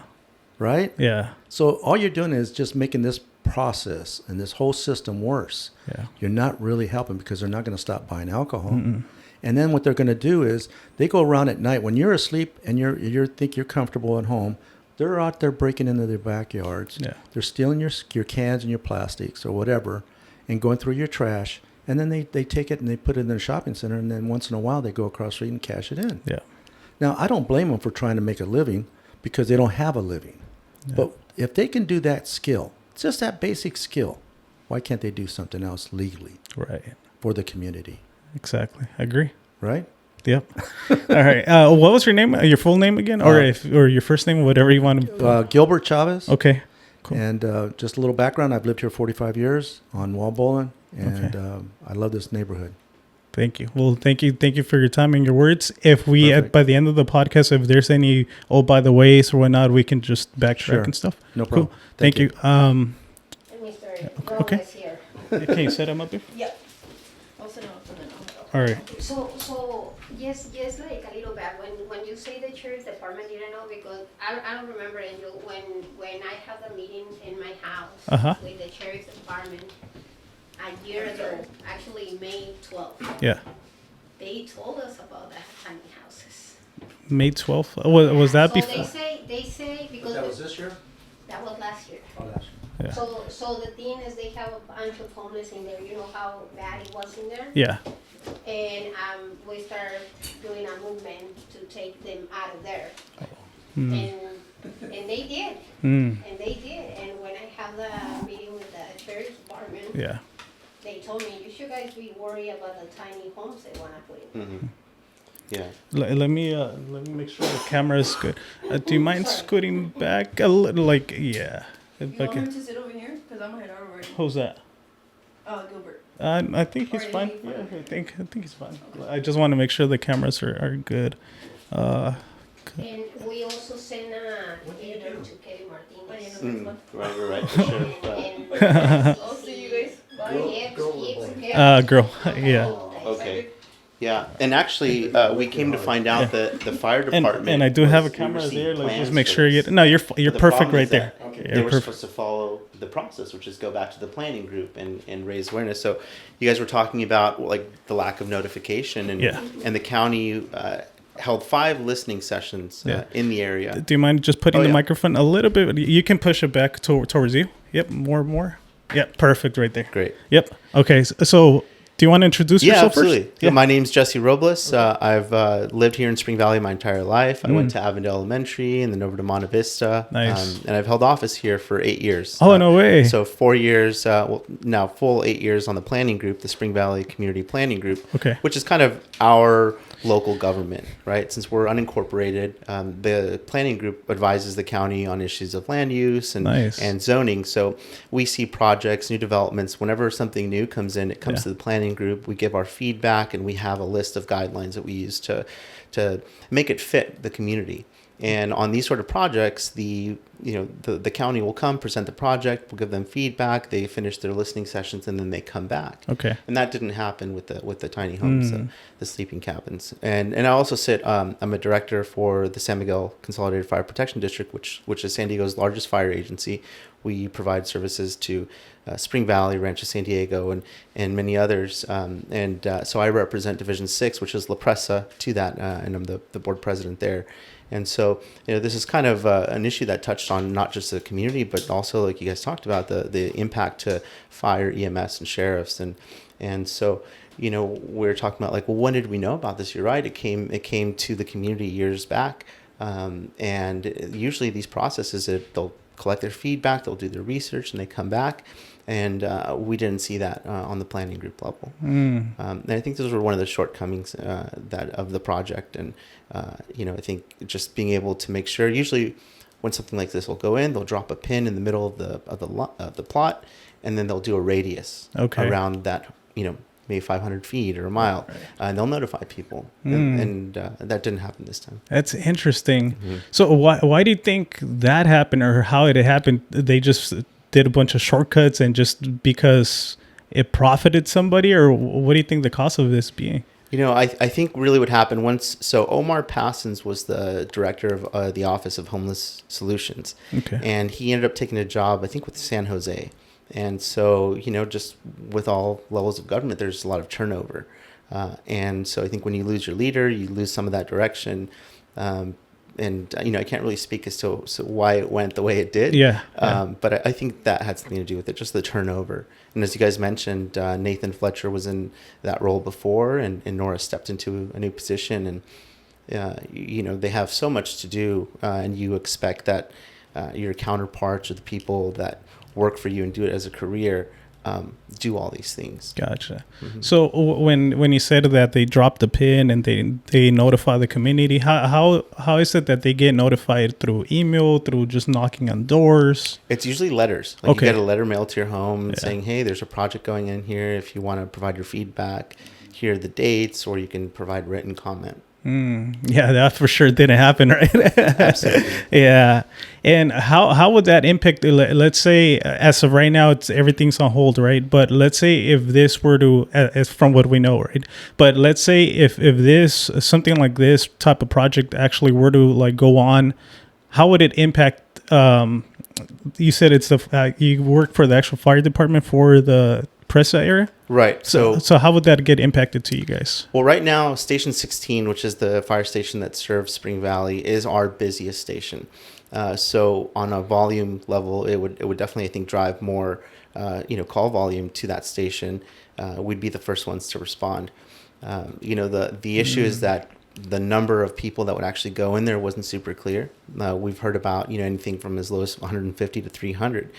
Right? Yeah. So all you're doing is just making this process and this whole system worse. Yeah. You're not really helping because they're not going to stop buying alcohol. And then what they're going to do is they go around at night when you're asleep and you think you're comfortable at home. They're out there breaking into their backyards. Yeah. They're stealing your cans and your plastics or whatever and going through your trash. And then they take it and they put it in their shopping center. And then once in a while they go across the street and cash it in. Yeah. Now, I don't blame them for trying to make a living because they don't have a living. Yeah. But if they can do that skill, just that basic skill, why can't they do something else legally? Right. For the community. Exactly. I agree. Right? Yep. All right. What was your name? Your full name again? Or your first name, whatever you want to... Gilbert Chavez. Okay. Cool. And just a little background. I've lived here 45 years on Walbolen, and I love this neighborhood. Thank you. Well, thank you for your time and your words. If we, by the end of the podcast, if there's any, by the ways or whatnot, we can just backtrack and stuff. No problem. Cool. Thank you. Mr. Robles okay. Here. Can you set him up here? Yep. All right. So yes, like a little bit. When you say the sheriff's department, you don't know because I don't remember, Angel, when I had the meeting in my house with the sheriff's department a year ago, actually May 12th. Yeah. They told us about the tiny houses. May 12th. Was that so before? They say because that was this year. That was last year. Oh, last year. Yeah. So the thing is, they have a bunch of homeless in there. You know how bad it was in there. Yeah. And we started doing a movement to take them out of there. And they did. And they did. And when I had the meeting with the sheriff's department, they told me, you should guys be worried about the tiny homes they want to put in. Yeah. Let me make sure the camera is good. Do you mind scooting back a little? You want him to sit over here? Because I'm head over already. Who's that? Gilbert. I think he's fine. Yeah, I think he's fine. Okay. I just want to make sure the cameras are good. And we also send a letter to Kevin Martinez. Right. Sure. I'll see you guys. Bye. Girl. Yeah. Okay. Yeah, and actually, we came to find out that the fire department and I do have a camera there. Like, just make sure you get. No, you're perfect right there. They were supposed to follow the process, which is go back to the planning group and raise awareness. So, you guys were talking about like the lack of notification, and the county held 5 listening sessions in the area. Do you mind just putting the microphone a little bit? You can push it back towards you. Yep, more. Yep, perfect right there. Great. Yep. Okay, so. Do you want to introduce yourself absolutely. first? Yeah, my name's Jesse Robles. I've lived here in Spring Valley my entire life. I went to Avondale Elementary and then over to Monte Vista. Nice. And I've held office here for 8 years. Oh, no way. So 4 years, now full 8 years on the planning group, the Spring Valley Community Planning Group, which is kind of our local government, right? Since we're unincorporated, the planning group advises the county on issues of land use and zoning. So we see projects, new developments. Whenever something new comes in, it comes to the planning group. We give our feedback, and we have a list of guidelines that we use to make it fit the community. And on these sort of projects, the county will come present the project. We'll give them feedback. They finish their listening sessions, and then they come back. Okay. And that didn't happen with the tiny homes, the sleeping cabins. And I also I'm a director for the San Miguel Consolidated Fire Protection District, which is San Diego's largest fire agency. We provide services to Spring Valley, Rancho San Diego, and many others. So I represent Division 6, which is La Presa, to that, and I'm the board president there. And so, this is kind of an issue that touched on not just the community, but also, like you guys talked about, the impact to fire, EMS, and sheriffs. And so, we're talking about, like, well, when did we know about this? You're right. It came to the community years back. And usually these processes, they'll collect their feedback, they'll do their research, and they come back. And we didn't see that on the planning group level. And I think those were one of the shortcomings of the project. And I think just being able to make sure. Usually, when something like this will go in, they'll drop a pin in the middle of the plot, and then they'll do a radius around that. Maybe 500 feet or a mile, and they'll notify people. And that didn't happen this time. That's interesting. So why do you think that happened, or how it happened? They just did a bunch of shortcuts, and just because it profited somebody, or what do you think the cost of this being? I think really what happened so Omar Passons was the director of the Office of Homeless Solutions. Okay. And he ended up taking a job, I think, with San Jose. And so, just with all levels of government, there's a lot of turnover. And so I think when you lose your leader, you lose some of that direction. And I can't really speak as to why it went the way it did. But I think that had something to do with it, just the turnover. And as you guys mentioned, Nathan Fletcher was in that role before, and Nora stepped into a new position. they have so much to do, and you expect that your counterparts or the people that work for you and do it as a career do all these things. Gotcha. So when you said that they drop the pin and they notify the community, how is it that they get notified? Through email, through just knocking on doors? It's usually letters. Like, you get a letter mailed to your home saying, hey, there's a project going in here. If you want to provide your feedback, here are the dates, or you can provide written comment. Yeah, that for sure didn't happen, right? Absolutely. Yeah. And how would that impact? Let's say, as of right now, everything's on hold, right? But let's say if this were to, as from what we know, right? But let's say if this something like this type of project actually were to like go on, how would it impact? You said it's you work for the actual fire department for the Presa area? Right. So how would that get impacted to you guys? Well, right now, Station 16, which is the fire station that serves Spring Valley, is our busiest station. So on a volume level, it would definitely, I think, drive more, call volume to that station. We'd be the first ones to respond. The issue is that the number of people that would actually go in there wasn't super clear. We've heard about, anything from as low as 150 to 300.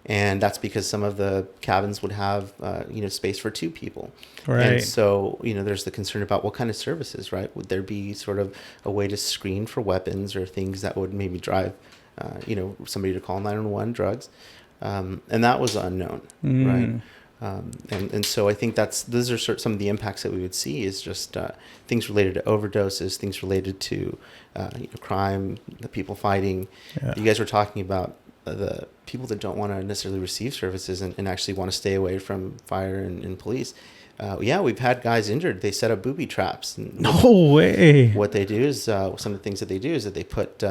And that's because some of the cabins would have, space for 2 people. Right. And so, there's the concern about what kind of services, right? Would there be sort of a way to screen for weapons or things that would maybe drive, somebody to call 911, drugs? And that was unknown, right? And so I think those are some of the impacts that we would see is just things related to overdoses, things related to crime, the people fighting. Yeah. You guys were talking about the people that don't want to necessarily receive services and actually want to stay away from fire and police. We've had guys injured. They set up booby traps. No way. What they do is, some of the things that they do is that they put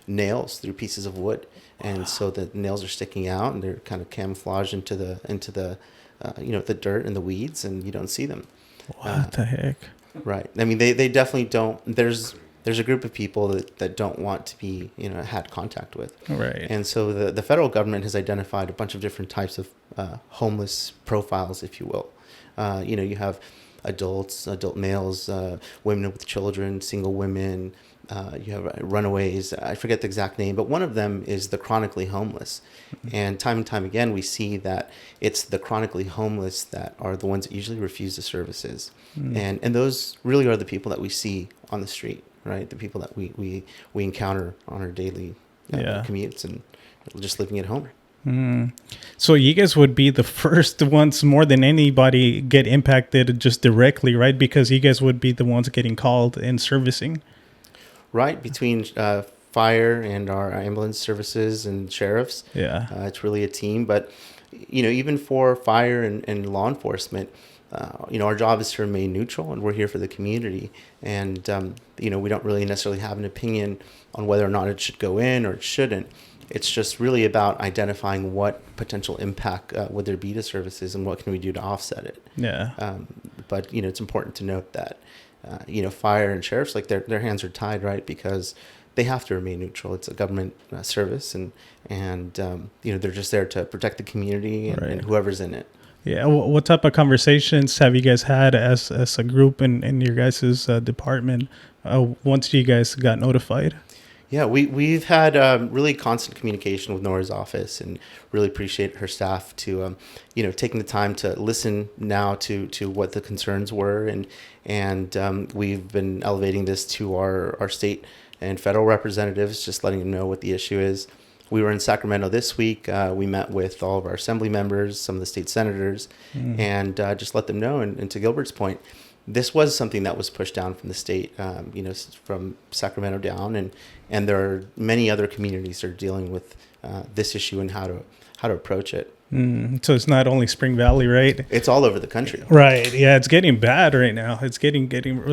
nails through pieces of wood. And so the nails are sticking out and they're kind of camouflaged into the the dirt and the weeds, and you don't see them. What the heck? Right. I mean, they definitely don't. There's a group of people that don't want to be, had contact with. Right. And so the federal government has identified a bunch of different types of homeless profiles, if you will. You have adult males, women with children, single women. You have runaways. I forget the exact name, but one of them is the chronically homeless. And time again, we see that it's the chronically homeless that are the ones that usually refuse the services. And those really are the people that we see on the street. Right, the people that we encounter on our daily commutes and just living at home. So you guys would be the first ones, more than anybody, get impacted just directly, right? Because you guys would be the ones getting called and servicing. Right, between fire and our ambulance services and sheriffs. Yeah, it's really a team. But even for fire and law enforcement, our job is to remain neutral, and we're here for the community. And, we don't really necessarily have an opinion on whether or not it should go in or it shouldn't. It's just really about identifying what potential impact would there be to services and what can we do to offset it. Yeah. But, it's important to note that, fire and sheriffs, like their hands are tied, right? Because they have to remain neutral. It's a government service, and they're just there to protect the community and whoever's in it. Yeah. What type of conversations have you guys had as a group in your guys' department once you guys got notified? Yeah, we've had really constant communication with Nora's office, and really appreciate her staff to taking the time to listen now to what the concerns were, and we've been elevating this to our state and federal representatives, just letting them know what the issue is. We were in Sacramento this week. We met with all of our assembly members, some of the state senators, and just let them know. And to Gilbert's point, this was something that was pushed down from the state, from Sacramento down, and there are many other communities that are dealing with this issue and how to approach it. So it's not only Spring Valley, right? It's all over the country. Right. Yeah, it's getting bad right now. It's getting,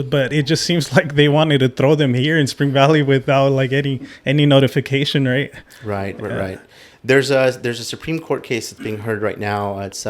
but it just seems like they wanted to throw them here in Spring Valley without like any notification, right? Right. There's a Supreme Court case that's being heard right now. It's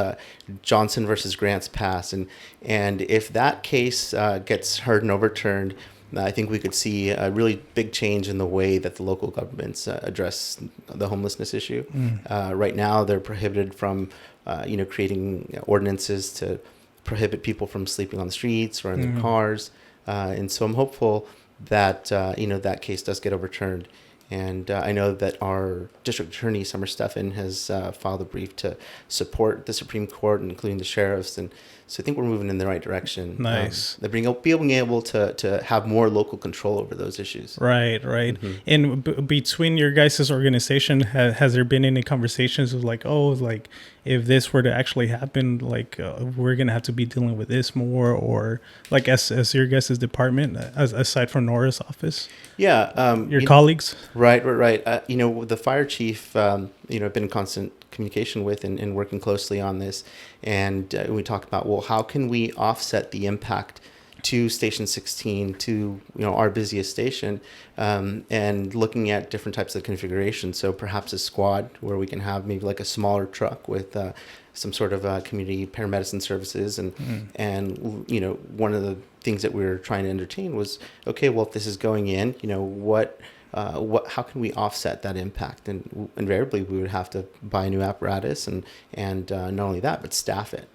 Johnson versus Grants Pass, and if that case gets heard and overturned, I think we could see a really big change in the way that the local governments address the homelessness issue. Right now, they're prohibited from, creating ordinances to prohibit people from sleeping on the streets or in their cars. And so I'm hopeful that that case does get overturned. And I know that our district attorney, Summer Steffen, has filed a brief to support the Supreme Court, including the sheriffs. And so I think we're moving in the right direction. Nice. Being able to have more local control over those issues. Right. Mm-hmm. And between your guys' organization, has there been any conversations of like, oh, like if this were to actually happen, like we're going to have to be dealing with this more, or like as your guys' department, aside from Nora's office? Yeah. Your colleagues? Right. The fire chief, I've been in constant communication with and working closely on this. And we talk about, well, how can we offset the impact to Station 16, to our busiest station, and looking at different types of configurations. So perhaps a squad where we can have maybe like a smaller truck with some sort of community paramedicine services, and one of the things that we were trying to entertain was, okay, well, if this is going in, how can we offset that impact? And invariably we would have to buy a new apparatus and not only that, but staff it.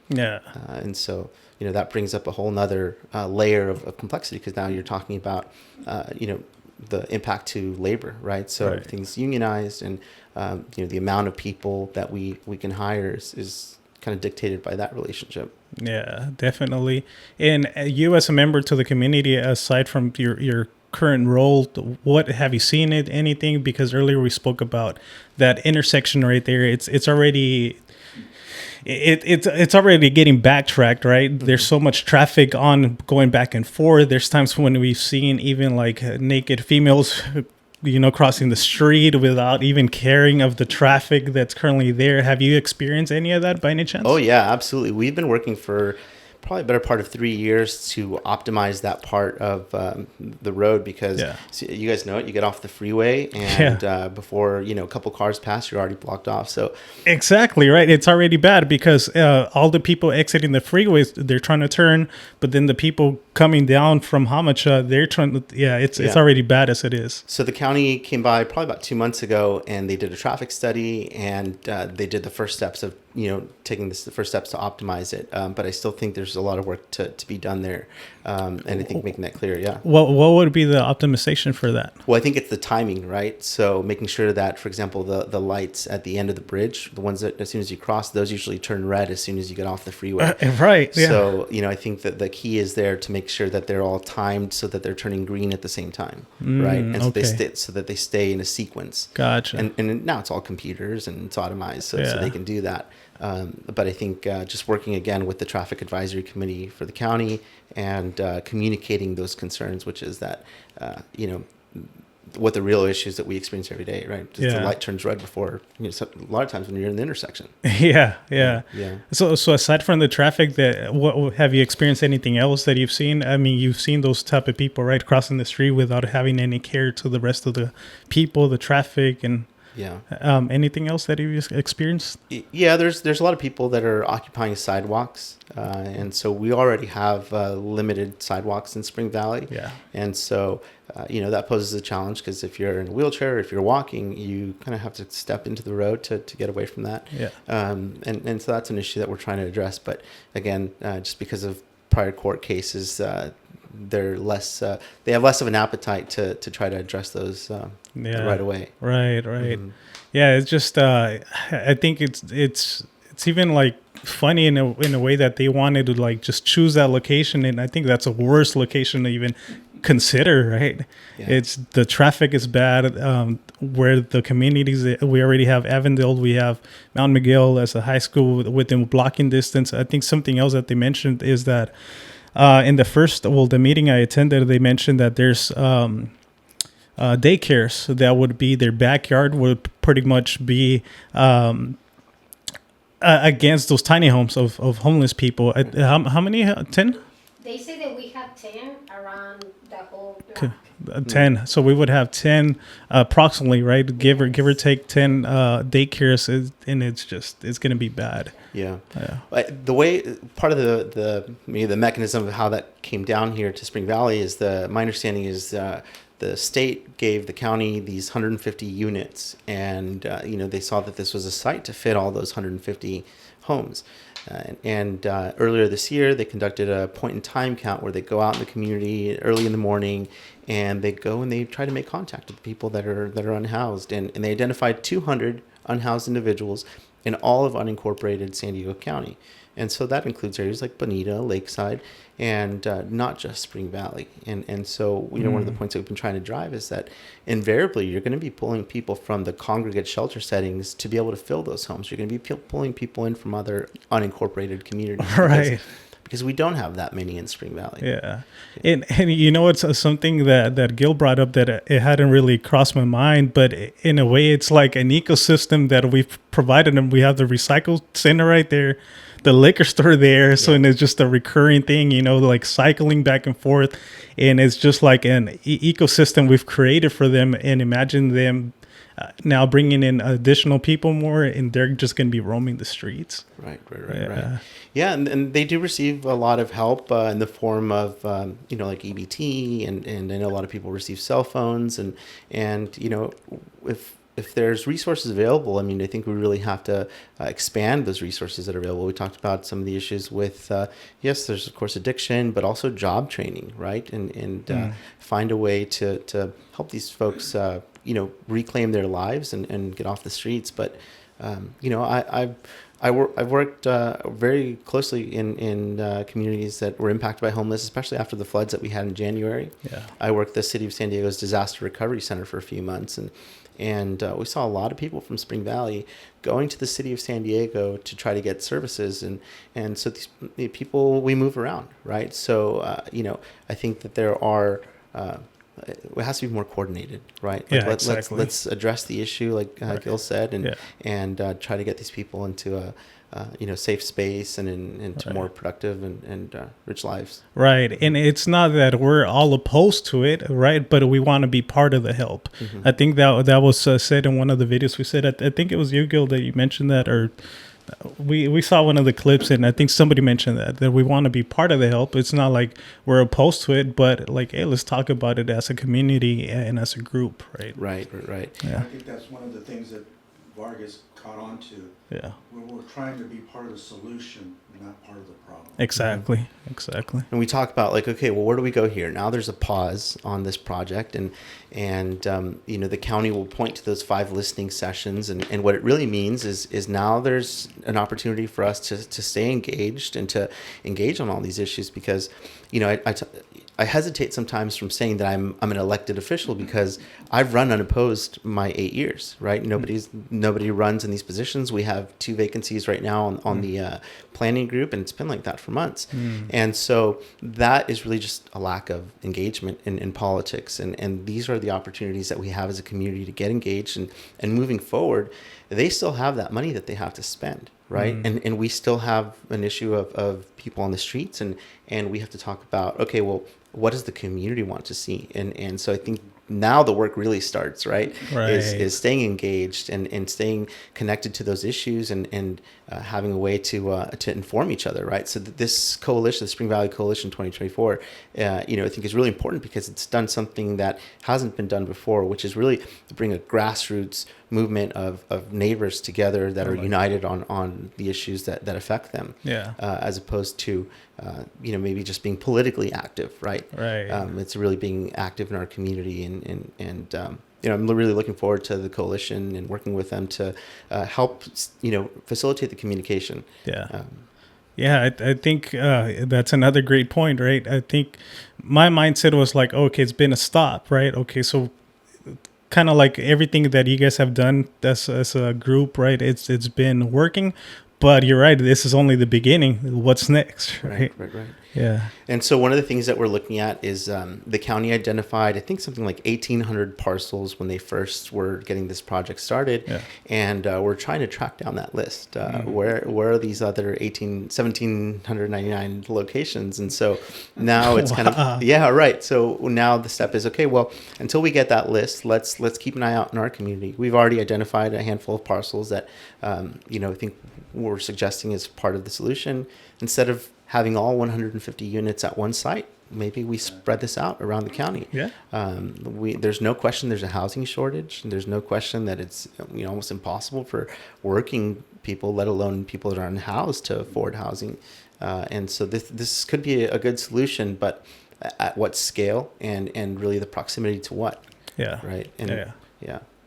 Yeah. And so, that brings up a whole nother layer of complexity, because now you're talking about, the impact to labor, right? So right. Everything's unionized, and, the amount of people that we can hire is kind of dictated by that relationship. Yeah, definitely. And you as a member to the community, aside from your current role, what have you seen anything? Because earlier we spoke about that intersection right there. It's already... It's already getting backtracked, right? Mm-hmm. There's so much traffic on going back and forth. There's times when we've seen even like naked females, crossing the street without even caring of the traffic that's currently there. Have you experienced any of that by any chance? Oh yeah, absolutely. We've been working for probably a better part of 3 years to optimize that part of the road, because you guys know it, you get off the freeway and before a couple cars pass, you're already blocked off. So exactly right, it's already bad because all the people exiting the freeways, they're trying to turn, but then the people coming down from Hamacha, they're trying to it's already bad as it is. So the county came by probably about 2 months ago, and they did a traffic study, and they did the first steps of taking the first steps to optimize it. But I still think there's a lot of work to be done there. And I think making that clear, yeah. What would be the optimization for that? Well, I think it's the timing, right? So making sure that, for example, the lights at the end of the bridge, the ones that as soon as you cross, those usually turn red as soon as you get off the freeway. Right, yeah. So, I think that the key is there to make sure that they're all timed so that they're turning green at the same time, right? And so they stay in a sequence. Gotcha. And now it's all computers and it's automized, so they can do that. But I think just working again with the traffic advisory committee for the county and communicating those concerns, which is that, what the real issues that we experience every day, right? Just the light turns red before, a lot of times when you're in the intersection. Yeah. So aside from the traffic, what have you experienced anything else that you've seen? I mean, you've seen those type of people, right, crossing the street without having any care to the rest of the people, the traffic, and anything else that you've experienced? Yeah, there's a lot of people that are occupying sidewalks, and so we already have limited sidewalks in Spring Valley. Yeah, and so that poses a challenge, because if you're in a wheelchair, if you're walking, you kind of have to step into the road to get away from that. Yeah, and so that's an issue that we're trying to address. But again, just because of prior court cases, they're less. They have less of an appetite to try to address those right away. Right. Mm-hmm. Yeah, it's just. I think it's even like funny in a way that they wanted to like just choose that location, and I think that's a worse location to even consider. Right. Yeah. It's the traffic is bad. Where the communities, we already have Avondale, we have Mount Miguel as a high school within blocking distance. I think something else that they mentioned is that. In the meeting I attended, they mentioned that there's daycares that would be their backyard would pretty much be against those tiny homes of homeless people. How many? 10? They say that we have 10 around the whole block. 10. So we would have 10 approximately, right? Give or take 10 daycares, and it's going to be bad. Yeah. The way part of the mechanism of how that came down here to Spring Valley is my understanding is the state gave the county these 150 units, and they saw that this was a site to fit all those 150 homes. Earlier this year, they conducted a point-in-time count where they go out in the community early in the morning, and they go and they try to make contact with people that are unhoused. And they identified 200 unhoused individuals in all of unincorporated San Diego County. And so that includes areas like Bonita, Lakeside, and not just Spring Valley. And so, one of the points that we've been trying to drive is that invariably you're going to be pulling people from the congregate shelter settings to be able to fill those homes. You're going to be pulling people in from other unincorporated communities. Right. Because we don't have that many in Spring Valley. Yeah. And it's something that Gil brought up that it hadn't really crossed my mind, but in a way it's like an ecosystem that we've provided them. We have the recycle center right there, the liquor store there. So, and it's just a recurring thing, like cycling back and forth. And it's just like an ecosystem we've created for them. And imagine them now bringing in additional people more, and they're just going to be roaming the streets. Right. Yeah, and they do receive a lot of help in the form of, like EBT, and I know a lot of people receive cell phones, and if there's resources available, I think we really have to expand those resources that are available. We talked about some of the issues with, yes, there's of course addiction, but also job training, right? And find a way to help these folks, reclaim their lives and get off the streets. But, I've worked very closely in communities that were impacted by homelessness, especially after the floods that we had in January. Yeah. I worked the City of San Diego's Disaster Recovery Center for a few months, and we saw a lot of people from Spring Valley going to the City of San Diego to try to get services, and so these people, we move around, right? So I think that there are. It has to be more coordinated, right? Exactly. Let's address the issue, like Gil said, and try to get these people into a safe space and into more productive and rich lives. Right, and it's not that we're all opposed to it, right? But we want to be part of the help. I think that was said in one of the videos we said. I think it was you, Gil, that you mentioned that, or we saw one of the clips, and I think somebody mentioned that we want to be part of the help. It's not like we're opposed to it, but like, hey, let's talk about it as a community and as a group, right? Right. Yeah. I think that's one of the things that Vargas caught on to. Yeah. We're trying to be part of the solution, not part of the problem. Exactly. And we talk about like, okay, well, where do we go here? Now there's a pause on this project, and the county will point to those 5 listening sessions, and what it really means is now there's an opportunity for us to stay engaged and to engage on all these issues, because I hesitate sometimes from saying that I'm an elected official, because I've run unopposed my 8 years, right? Nobody runs in these positions. We have 2 vacancies right now on the planning group, and it's been like that for months. And so that is really just a lack of engagement in politics. And these are the opportunities that we have as a community to get engaged, and moving forward, they still have that money that they have to spend. Right. And we still have an issue of people on the streets, and we have to talk about, okay, well, what does the community want to see? And so I think now the work really starts, right? Is staying engaged and staying connected to those issues, and having a way to inform each other, right? So this coalition, the Spring Valley Coalition 2024, I think is really important, because it's done something that hasn't been done before, which is really to bring a grassroots movement of neighbors together that are united on the issues that affect them, as opposed to maybe just being politically active, right? It's really being active in our community, and I'm really looking forward to the coalition and working with them to help facilitate the communication. I think that's another great point, right? I think my mindset was like, okay, it's been a stop, right? Okay, so kind of like everything that you guys have done as a group, right? It's been working, but you're right. This is only the beginning. What's next, right? Right. Yeah. And so one of the things that we're looking at is the county identified, I think, something like 1,800 parcels when they first were getting this project started. And we're trying to track down that list. Where are these other 1,799 locations? And so now it's kind of, So now the step is, okay, well, until we get that list, let's keep an eye out in our community. We've already identified a handful of parcels that, I think we're suggesting is part of the solution. Instead of having all 150 units at one site, maybe we spread this out around the county. Yeah. There's no question there's a housing shortage. There's no question that it's almost impossible for working people, let alone people that are unhoused, to afford housing. And so this could be a good solution, but at what scale and really the proximity to what? Yeah. Right. And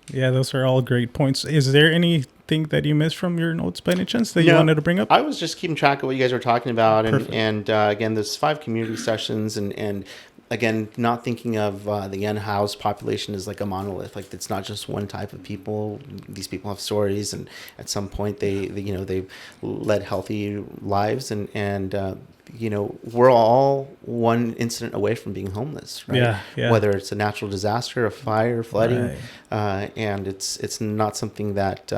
yeah, those are all great points. Is there anything that you missed from your notes by any chance that you wanted to bring up? I was just keeping track of what you guys were talking about. And again, there's 5 community sessions and again, not thinking of the unhoused population as like a monolith. Like, it's not just one type of people. These people have stories, and at some point they've led healthy lives, and we're all one incident away from being homeless, right? Yeah. Whether it's a natural disaster, a fire, flooding, and it's not something that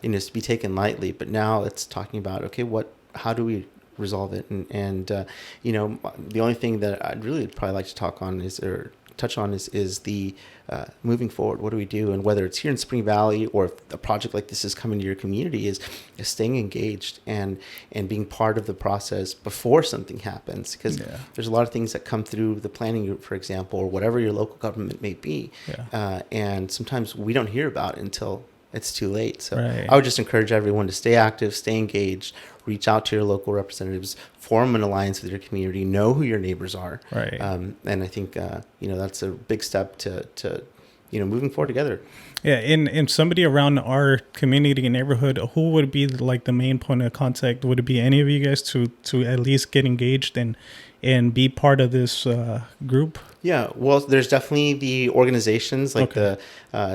is to be taken lightly. But now it's talking about, okay, how do we resolve it? And the only thing that I'd really probably like to touch on is the moving forward. What do we do? And whether it's here in Spring Valley or if a project like this is coming to your community, is staying engaged and being part of the process before something happens. Because there's a lot of things that come through the planning group, for example, or whatever your local government may be. And sometimes we don't hear about it until it's too late. So I would just encourage everyone to stay active, stay engaged, reach out to your local representatives, form an alliance with your community, know who your neighbors are. And I think, that's a big step to moving forward together. Yeah. And somebody around our community and neighborhood, who would be like the main point of contact? Would it be any of you guys to at least get engaged and be part of this group? Yeah, well, there's definitely the organizations like the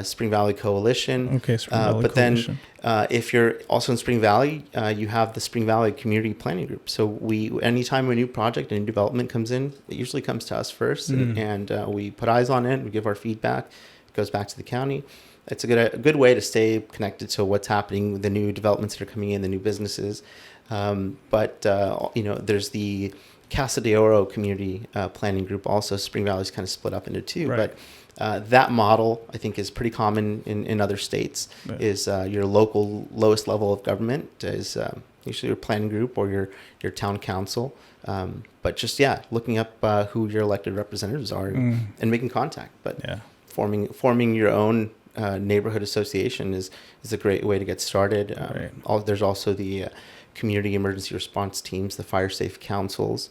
Spring Valley Coalition. Okay, Spring Valley Coalition. Then if you're also in Spring Valley, you have the Spring Valley Community Planning Group. So anytime a new project, a new development comes in, it usually comes to us first, and we put eyes on it, we give our feedback, it goes back to the county. It's a good way to stay connected to what's happening, the new developments that are coming in, the new businesses. But there's the Casa de Oro Community Planning Group. Also, Spring Valley's kind of split up into 2. But that model, I think, is pretty common in other states. Is your local lowest level of government is usually your planning group or your town council. But just looking up who your elected representatives are and making contact. But forming your own neighborhood association is a great way to get started. There's also the community emergency response teams, the fire safe councils.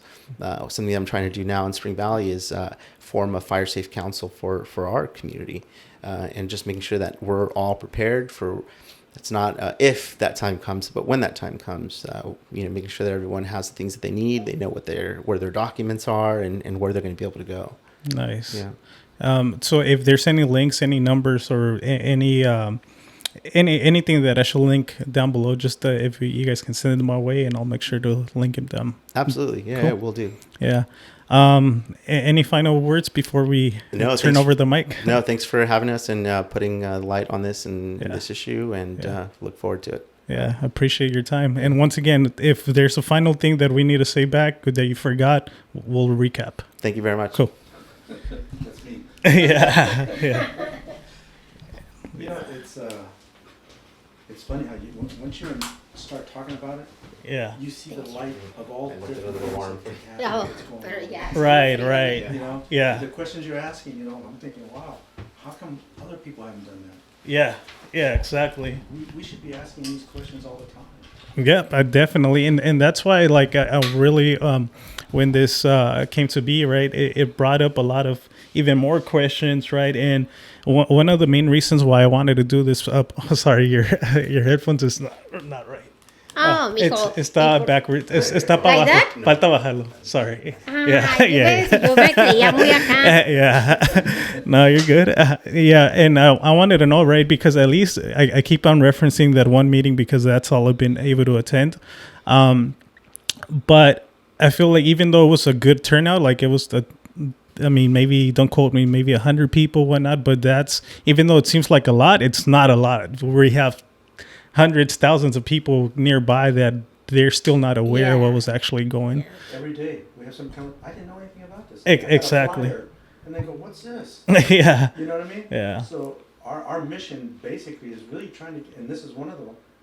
Something I'm trying to do now in Spring Valley is form a fire safe council for our community, and just making sure that we're all prepared for. It's not if that time comes, but when that time comes, making sure that everyone has the things that they need. They know where their documents are and where they're going to be able to go. Nice. Yeah. So if there's any links, any numbers, or anything that I should link down below, just if you guys can send them my way, and I'll make sure to link them. Absolutely. Yeah, we'll do. Yeah. Any final words before we turn over the mic? No, thanks for having us and putting light on this and this issue, and look forward to it. Yeah, I appreciate your time. And once again, if there's a final thing that we need to say back that you forgot, we'll recap. Thank you very much. Cool. That's me. Yeah. It's funny how once you start talking about it, you see the light of all the different Right. The questions you're asking, I'm thinking, wow, how come other people haven't done that? Yeah, exactly. We should be asking these questions all the time. Yeah, definitely, and that's why, like, I really, when this came to be, right, it brought up a lot of even more questions, right, and one of the main reasons why I wanted to do this. Sorry, your headphones is not right. Está backwards. Está para abajo. Falta bajarlo. Sorry. Yeah. No, you're good. And I wanted to know, right, because at least I keep on referencing that one meeting because that's all I've been able to attend. But I feel like even though it was a good turnout, like it was maybe, don't quote me, maybe 100 people, whatnot, but that's, even though it seems like a lot, it's not a lot. We have hundreds, thousands of people nearby that they're still not aware of what was actually going. Every day we have some kind of, I didn't know anything about this. Exactly. And they go, what's this? Yeah. You know what I mean? Yeah. So our mission basically is really trying to, and this is one of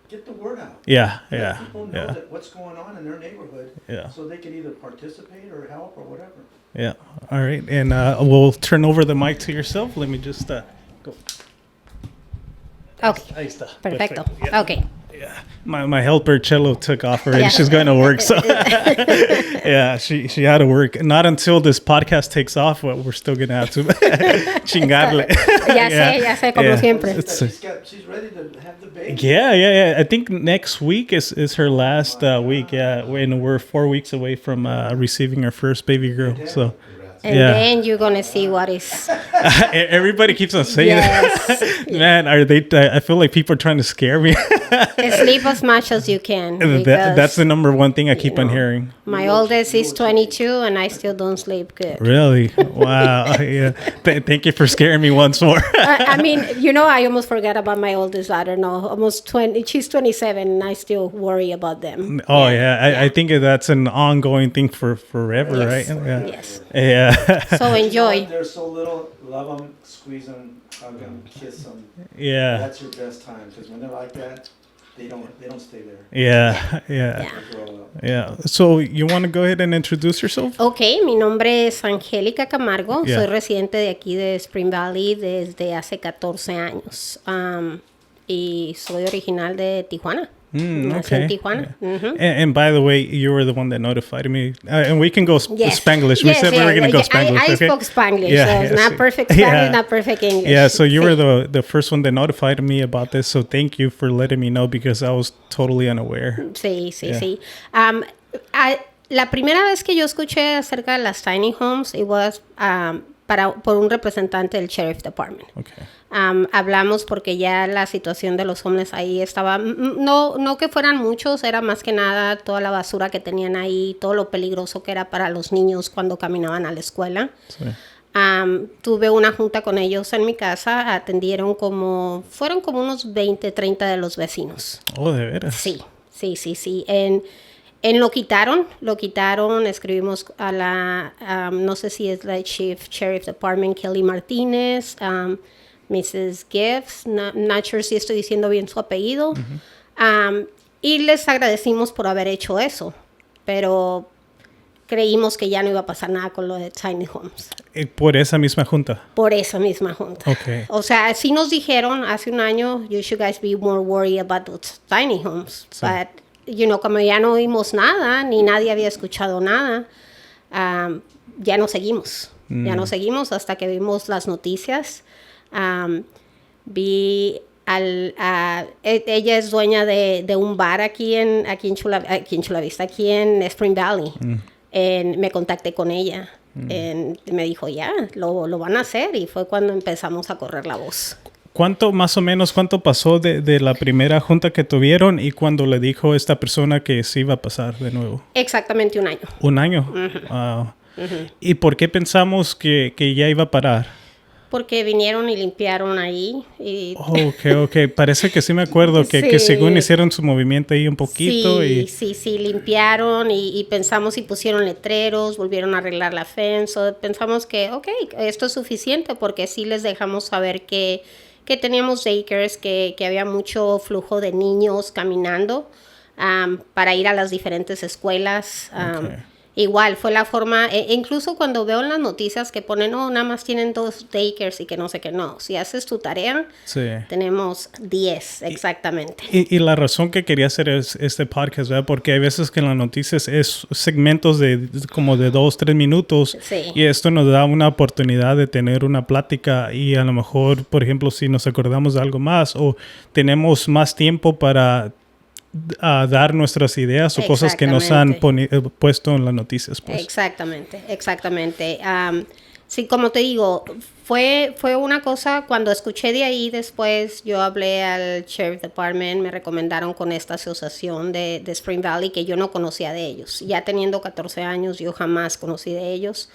get the word out. Yeah, Let yeah, people know yeah. that what's going on in their neighborhood, Yeah. so they can either participate or help or whatever. Yeah. All right. And we'll turn over the mic to yourself. Let me just go. Okay. Ahí está. Perfecto. Yeah. Okay. Yeah. My helper Cello took off already. She's going to work. So yeah, she had to work. Not until this podcast takes off, but we're still going to have to chingarle. Ya sé, como siempre. She's ready to have the baby. Yeah. I think next week is her last week. Yeah, and we're 4 weeks away from receiving our first baby girl. So. And then you're going to see what is... Everybody keeps on saying that. Man, are they... I feel like people are trying to scare me. Sleep as much as you can. That's the number one thing I keep on hearing. My oldest is 22 and I still don't sleep good. Really? Wow. Yeah. Thank you for scaring me once more. I mean, I almost forgot about my oldest daughter now. Almost 20. She's 27 and I still worry about them. Oh, yeah. I think that's an ongoing thing for forever, yes. Right? Yeah. Yes. Yeah. So enjoy. They're so little. Love them, squeeze them, hug them, kiss them. Yeah. That's your best time because when they're like that, they don't stay there. Yeah. Yeah. Yeah. So you want to go ahead and introduce yourself? Okay, mi nombre es Angélica Camargo. Yeah. Soy residente de aquí de Spring Valley desde hace 14 años. Y soy original de Tijuana. Nací en Tijuana. Yeah. And by the way, you were the one that notified me. And we can go Spanglish. We Yes, said we were going to go Spanglish. I okay? spoke Spanglish. Yeah, so it's not perfect Spanish, not perfect English. Yeah, so you were the first one that notified me about this. So thank you for letting me know because I was totally unaware. Sí. La primera vez que yo escuché acerca de las tiny homes, it was por un representante del Sheriff Department. Okay. Hablamos porque ya la situación de los homeless ahí estaba, no que fueran muchos, era más que nada toda la basura que tenían ahí, todo lo peligroso que era para los niños cuando caminaban a la escuela. Sí. Tuve una junta con ellos en mi casa, fueron como unos 20, 30 de los vecinos. Oh, ¿de veras? Sí. Lo quitaron, escribimos a la, no sé si es la Chief Sheriff Department, Kelly Martínez, Mrs. Gibbs, not sure si estoy diciendo bien su apellido, y les agradecimos por haber hecho eso, pero creímos que ya no iba a pasar nada con lo de tiny homes. ¿Por esa misma junta? Por esa misma junta. Okay. O sea, sí nos dijeron hace un año, you should guys be more worried about those tiny homes, sí. But como ya no oímos nada, ni nadie había escuchado nada, ya no seguimos. Ya no seguimos hasta que vimos las noticias. Ella es dueña de un bar aquí en Chula Vista, aquí en Spring Valley. Me contacté con ella. Me dijo, lo van a hacer. Y fue cuando empezamos a correr la voz. ¿Cuánto pasó de la primera junta que tuvieron y cuando le dijo a esta persona que sí iba a pasar de nuevo? Exactamente un año. ¿Un año? Wow. ¿Y por qué pensamos que ya iba a parar? Porque vinieron y limpiaron ahí. Okay. Parece que sí me acuerdo que según hicieron su movimiento ahí un poquito. Sí, limpiaron y pensamos y pusieron letreros, volvieron a arreglar la fence. Pensamos que, esto es suficiente porque sí les dejamos saber que teníamos daycares, que había mucho flujo de niños caminando para ir a las diferentes escuelas. Igual fue la forma, incluso cuando veo en las noticias que ponen, nada más tienen 2 daycares y que no sé qué, no. Si haces tu tarea, tenemos 10 exactamente. Y la razón que quería hacer este podcast, ¿verdad? Porque hay veces que en las noticias es segmentos de como de 2-3 minutos y esto nos da una oportunidad de tener una plática y a lo mejor, por ejemplo, si nos acordamos de algo más o tenemos más tiempo para dar nuestras ideas o cosas que nos han puesto en las noticias. Pues. Exactamente. Sí, como te digo, fue una cosa, cuando escuché de ahí después, yo hablé al Sheriff Department, me recomendaron con esta asociación de Spring Valley que yo no conocía de ellos. Ya teniendo 14 años, yo jamás conocí de ellos.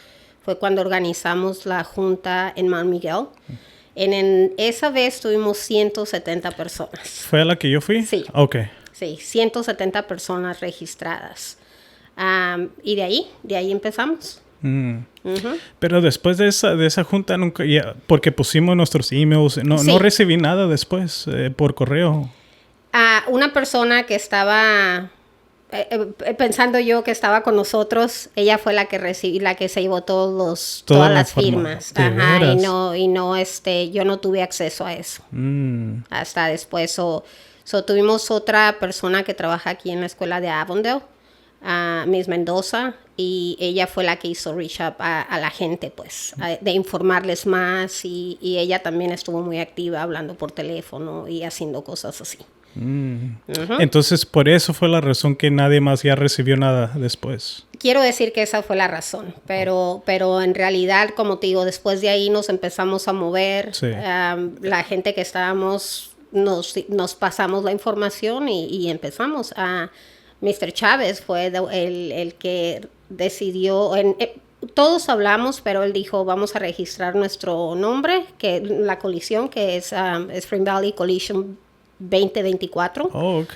Fue cuando organizamos la junta en Mount Miguel. En esa vez tuvimos 170 personas. ¿Fue a la que yo fui? Sí. Okay. Sí, 170 personas registradas. Y de ahí empezamos. Pero después de esa junta, nunca, porque pusimos nuestros emails, no recibí nada después por correo. una persona que estaba pensando yo que estaba con nosotros, ella fue la que se llevó todas las firmas. Ajá, y no yo no tuve acceso a eso. Hasta después. Tuvimos otra persona que trabaja aquí en la escuela de Avondale, Miss Mendoza, y ella fue la que hizo reach up a la gente, pues, de informarles más, y ella también estuvo muy activa hablando por teléfono y haciendo cosas así. Entonces, por eso fue la razón que nadie más ya recibió nada después. Quiero decir que esa fue la razón, pero en realidad, como te digo, después de ahí nos empezamos a mover. Sí. La gente que estábamos, nos pasamos la información y empezamos. Mr. Chávez fue el que decidió, todos hablamos, pero él dijo, vamos a registrar nuestro nombre, que la colisión, que es Spring Valley Collision 2024. Oh, ok.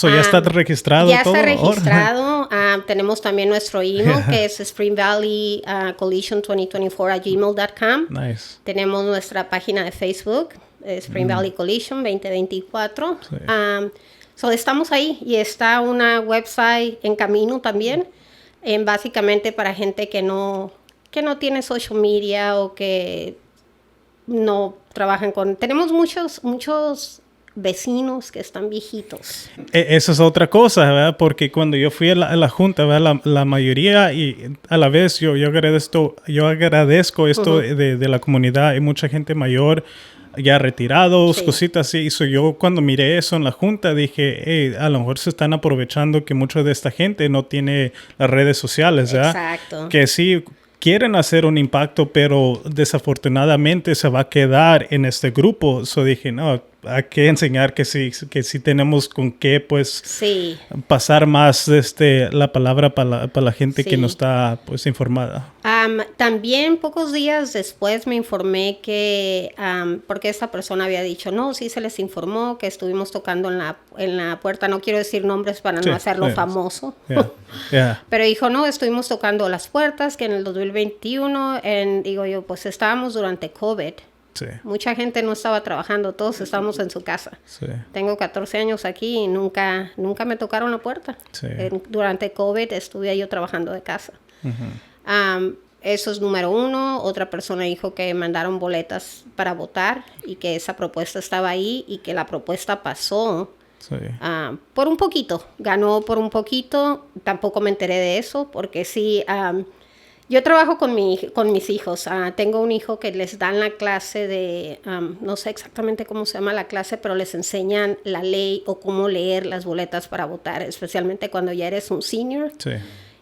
Ya está registrado ya todo. Ya está registrado. Tenemos también nuestro email, que es Spring Valley Collision 2024@gmail.com. Nice. Tenemos nuestra página de Facebook, Spring Valley Collision 2024. Sí. Estamos ahí, y está una website en camino también, básicamente para gente que no tiene social media o que no trabajan con... Tenemos muchos vecinos que están viejitos. Eso es otra cosa, ¿verdad? Porque cuando yo fui a la junta, ¿verdad? La mayoría, y a la vez yo agradezco esto de la comunidad. Hay mucha gente mayor ya retirados, sí. Cositas así. Yo cuando miré eso en la junta dije, hey, a lo mejor se están aprovechando que mucha de esta gente no tiene las redes sociales, ¿verdad? Exacto. Que sí quieren hacer un impacto, pero desafortunadamente se va a quedar en este grupo. Dije, no, hay que enseñar que sí tenemos con qué, pues, sí, pasar más la palabra para la gente, sí, que no está, pues, informada. También pocos días después me informé que, porque esta persona había dicho, no, sí se les informó que estuvimos tocando en la puerta, no quiero decir nombres para no hacerlo famoso, pero dijo, no, estuvimos tocando las puertas, que en el 2021, digo yo, pues estábamos durante COVID. Sí. Mucha gente no estaba trabajando, todos estábamos en su casa. Sí. Tengo 14 años aquí y nunca me tocaron la puerta. Sí. Durante COVID estuve yo trabajando de casa. Eso es número uno. Otra persona dijo que mandaron boletas para votar y que esa propuesta estaba ahí y que la propuesta pasó. Sí. Por un poquito, ganó por un poquito. Tampoco me enteré de eso porque sí... yo trabajo con mis hijos. Tengo un hijo que les dan la clase de, no sé exactamente cómo se llama la clase, pero les enseñan la ley o cómo leer las boletas para votar, especialmente cuando ya eres un senior, sí,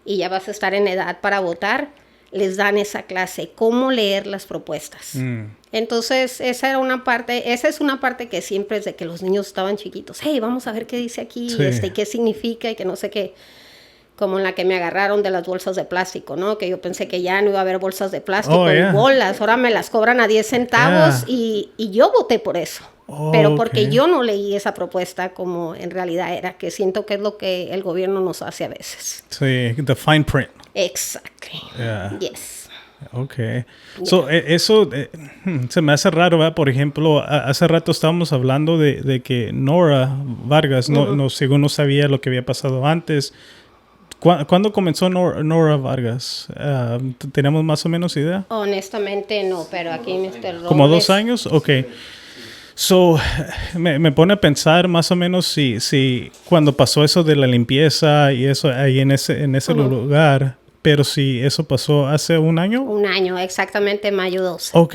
y ya vas a estar en edad para votar. Les dan esa clase, cómo leer las propuestas. Entonces, esa es una parte que siempre desde que los niños estaban chiquitos, hey, vamos a ver qué dice aquí, sí, qué significa y que no sé qué. Como en la que me agarraron de las bolsas de plástico, ¿no? Que yo pensé que ya no iba a haber bolsas de plástico y bolas. Ahora me las cobran a 10 centavos y yo voté por eso. Pero porque yo no leí esa propuesta como en realidad era, que siento que es lo que el gobierno nos hace a veces. Sí, the fine print. Exactly. Yeah. Yes. Okay. Eso se me hace raro, ¿verdad? Por ejemplo, hace rato estábamos hablando de que Nora Vargas, según no sabía lo que había pasado antes. ¿Cuándo comenzó Nora Vargas? ¿Tenemos más o menos idea? Honestamente no, pero aquí Mr. Robles... ¿Como 2 años? Ok. Me pone a pensar más o menos si cuando pasó eso de la limpieza y eso ahí en ese lugar, pero si eso pasó hace 1 año. 1 año, exactamente mayo 12. Ok.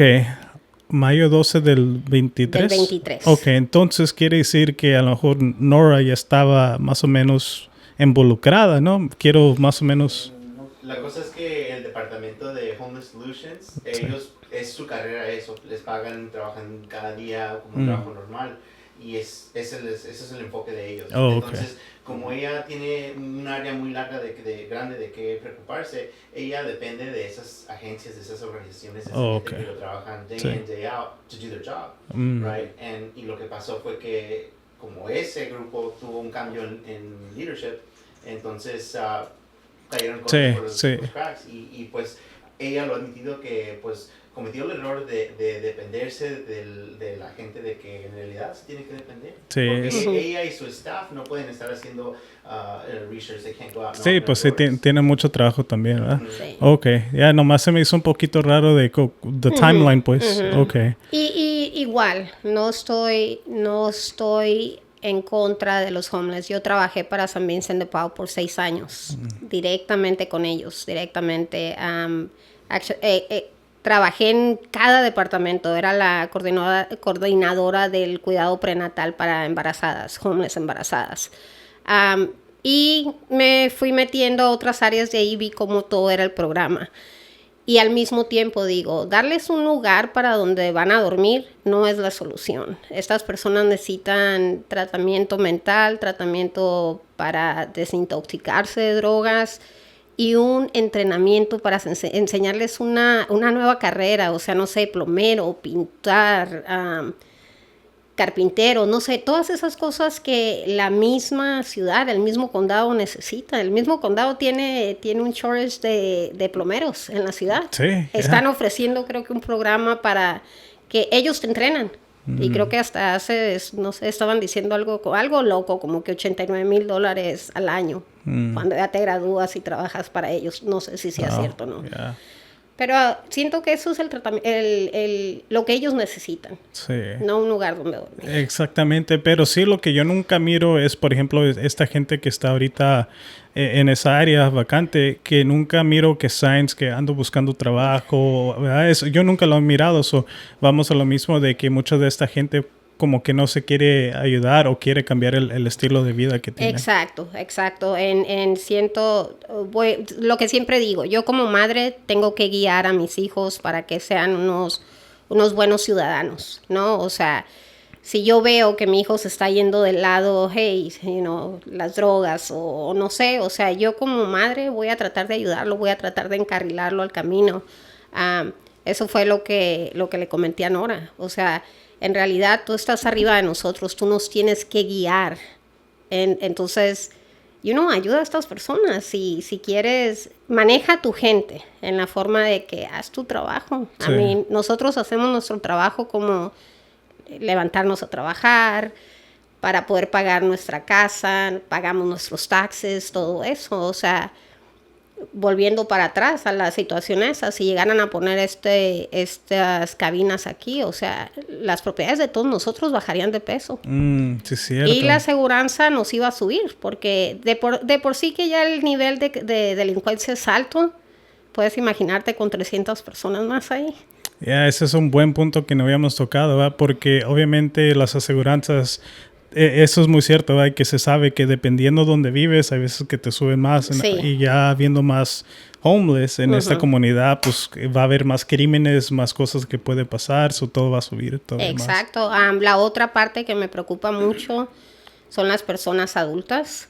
Mayo 12 del 23. Del 23. Ok, entonces quiere decir que a lo mejor Nora ya estaba más o menos involucrada, ¿no? Quiero más o menos... La cosa es que el departamento de Homeless Solutions, ellos, es su carrera eso, les pagan, trabajan cada día como un trabajo normal y ese es el enfoque de ellos. Entonces, como ella tiene un área muy larga grande de qué preocuparse, ella depende de esas agencias, de esas organizaciones, de gente que lo trabajan day in, day out to do their job, right? Y lo que pasó fue que como ese grupo tuvo un cambio en leadership, entonces cayeron por los cracks y pues ella lo ha admitido que pues cometió el error de dependerse de la gente, de que en realidad se tiene que depender. Sí, porque ella y su staff no pueden estar haciendo research, they can't go out. Sí, pues sí, tiene mucho trabajo también, ¿verdad? Sí. Ok, ya nomás se me hizo un poquito raro de the timeline, pues. Ok. Y igual, no estoy en contra de los homeless. Yo trabajé para San Vincent de Paul por 6 años, directamente con ellos, directamente. Trabajé en cada departamento, era la coordinadora del cuidado prenatal para embarazadas, homeless embarazadas. Y me fui metiendo a otras áreas de ahí, vi cómo todo era el programa. Y al mismo tiempo digo, darles un lugar para donde van a dormir no es la solución. Estas personas necesitan tratamiento mental, tratamiento para desintoxicarse de drogas y un entrenamiento para enseñarles una nueva carrera, o sea, no sé, plomero, pintar, carpintero, no sé, todas esas cosas que la misma ciudad, el mismo condado necesita. El mismo condado tiene un shortage de plomeros en la ciudad. Sí, Están ofreciendo, creo que un programa para que ellos te entrenan. Y creo que hasta hace, no sé, estaban diciendo algo loco, como que $89,000 al año, cuando ya te gradúas y trabajas para ellos. No sé si sea cierto o no. Yeah. Pero siento que eso es lo que ellos necesitan. Sí. No un lugar donde dormir. Exactamente, pero sí lo que yo nunca miro es, por ejemplo, esta gente que está ahorita en esa área vacante, que nunca miro que signs que ando buscando trabajo, ¿verdad? Yo nunca lo he mirado, vamos a lo mismo de que mucha de esta gente como que no se quiere ayudar o quiere cambiar el estilo de vida que tiene. Exacto. Lo que siempre digo, yo como madre tengo que guiar a mis hijos para que sean unos buenos ciudadanos, ¿no? O sea, si yo veo que mi hijo se está yendo del lado, las drogas o no sé, o sea, yo como madre voy a tratar de ayudarlo, voy a tratar de encarrilarlo al camino. Eso fue lo que le comenté a Nora, o sea, en realidad tú estás arriba de nosotros, tú nos tienes que guiar. Entonces, ayuda a estas personas. Si quieres, maneja a tu gente en la forma de que haz tu trabajo. Sí. Nosotros hacemos nuestro trabajo como levantarnos a trabajar para poder pagar nuestra casa, pagamos nuestros taxes, todo eso. O sea, volviendo para atrás a la situación esa, si llegaran a poner estas cabinas aquí, o sea, las propiedades de todos nosotros bajarían de peso. Sí, cierto. Y la aseguranza nos iba a subir, porque de por sí que ya el nivel de delincuencia es alto, puedes imaginarte con 300 personas más ahí. Ese es un buen punto que no habíamos tocado, ¿verdad? Porque obviamente las aseguranzas, eso es muy cierto, ¿verdad? Que se sabe que dependiendo de dónde vives, hay veces que te suben más. Sí. Y ya habiendo más homeless en esta comunidad, pues va a haber más crímenes, más cosas que puede pasar, todo va a subir. Exacto. La otra parte que me preocupa mucho son las personas adultas.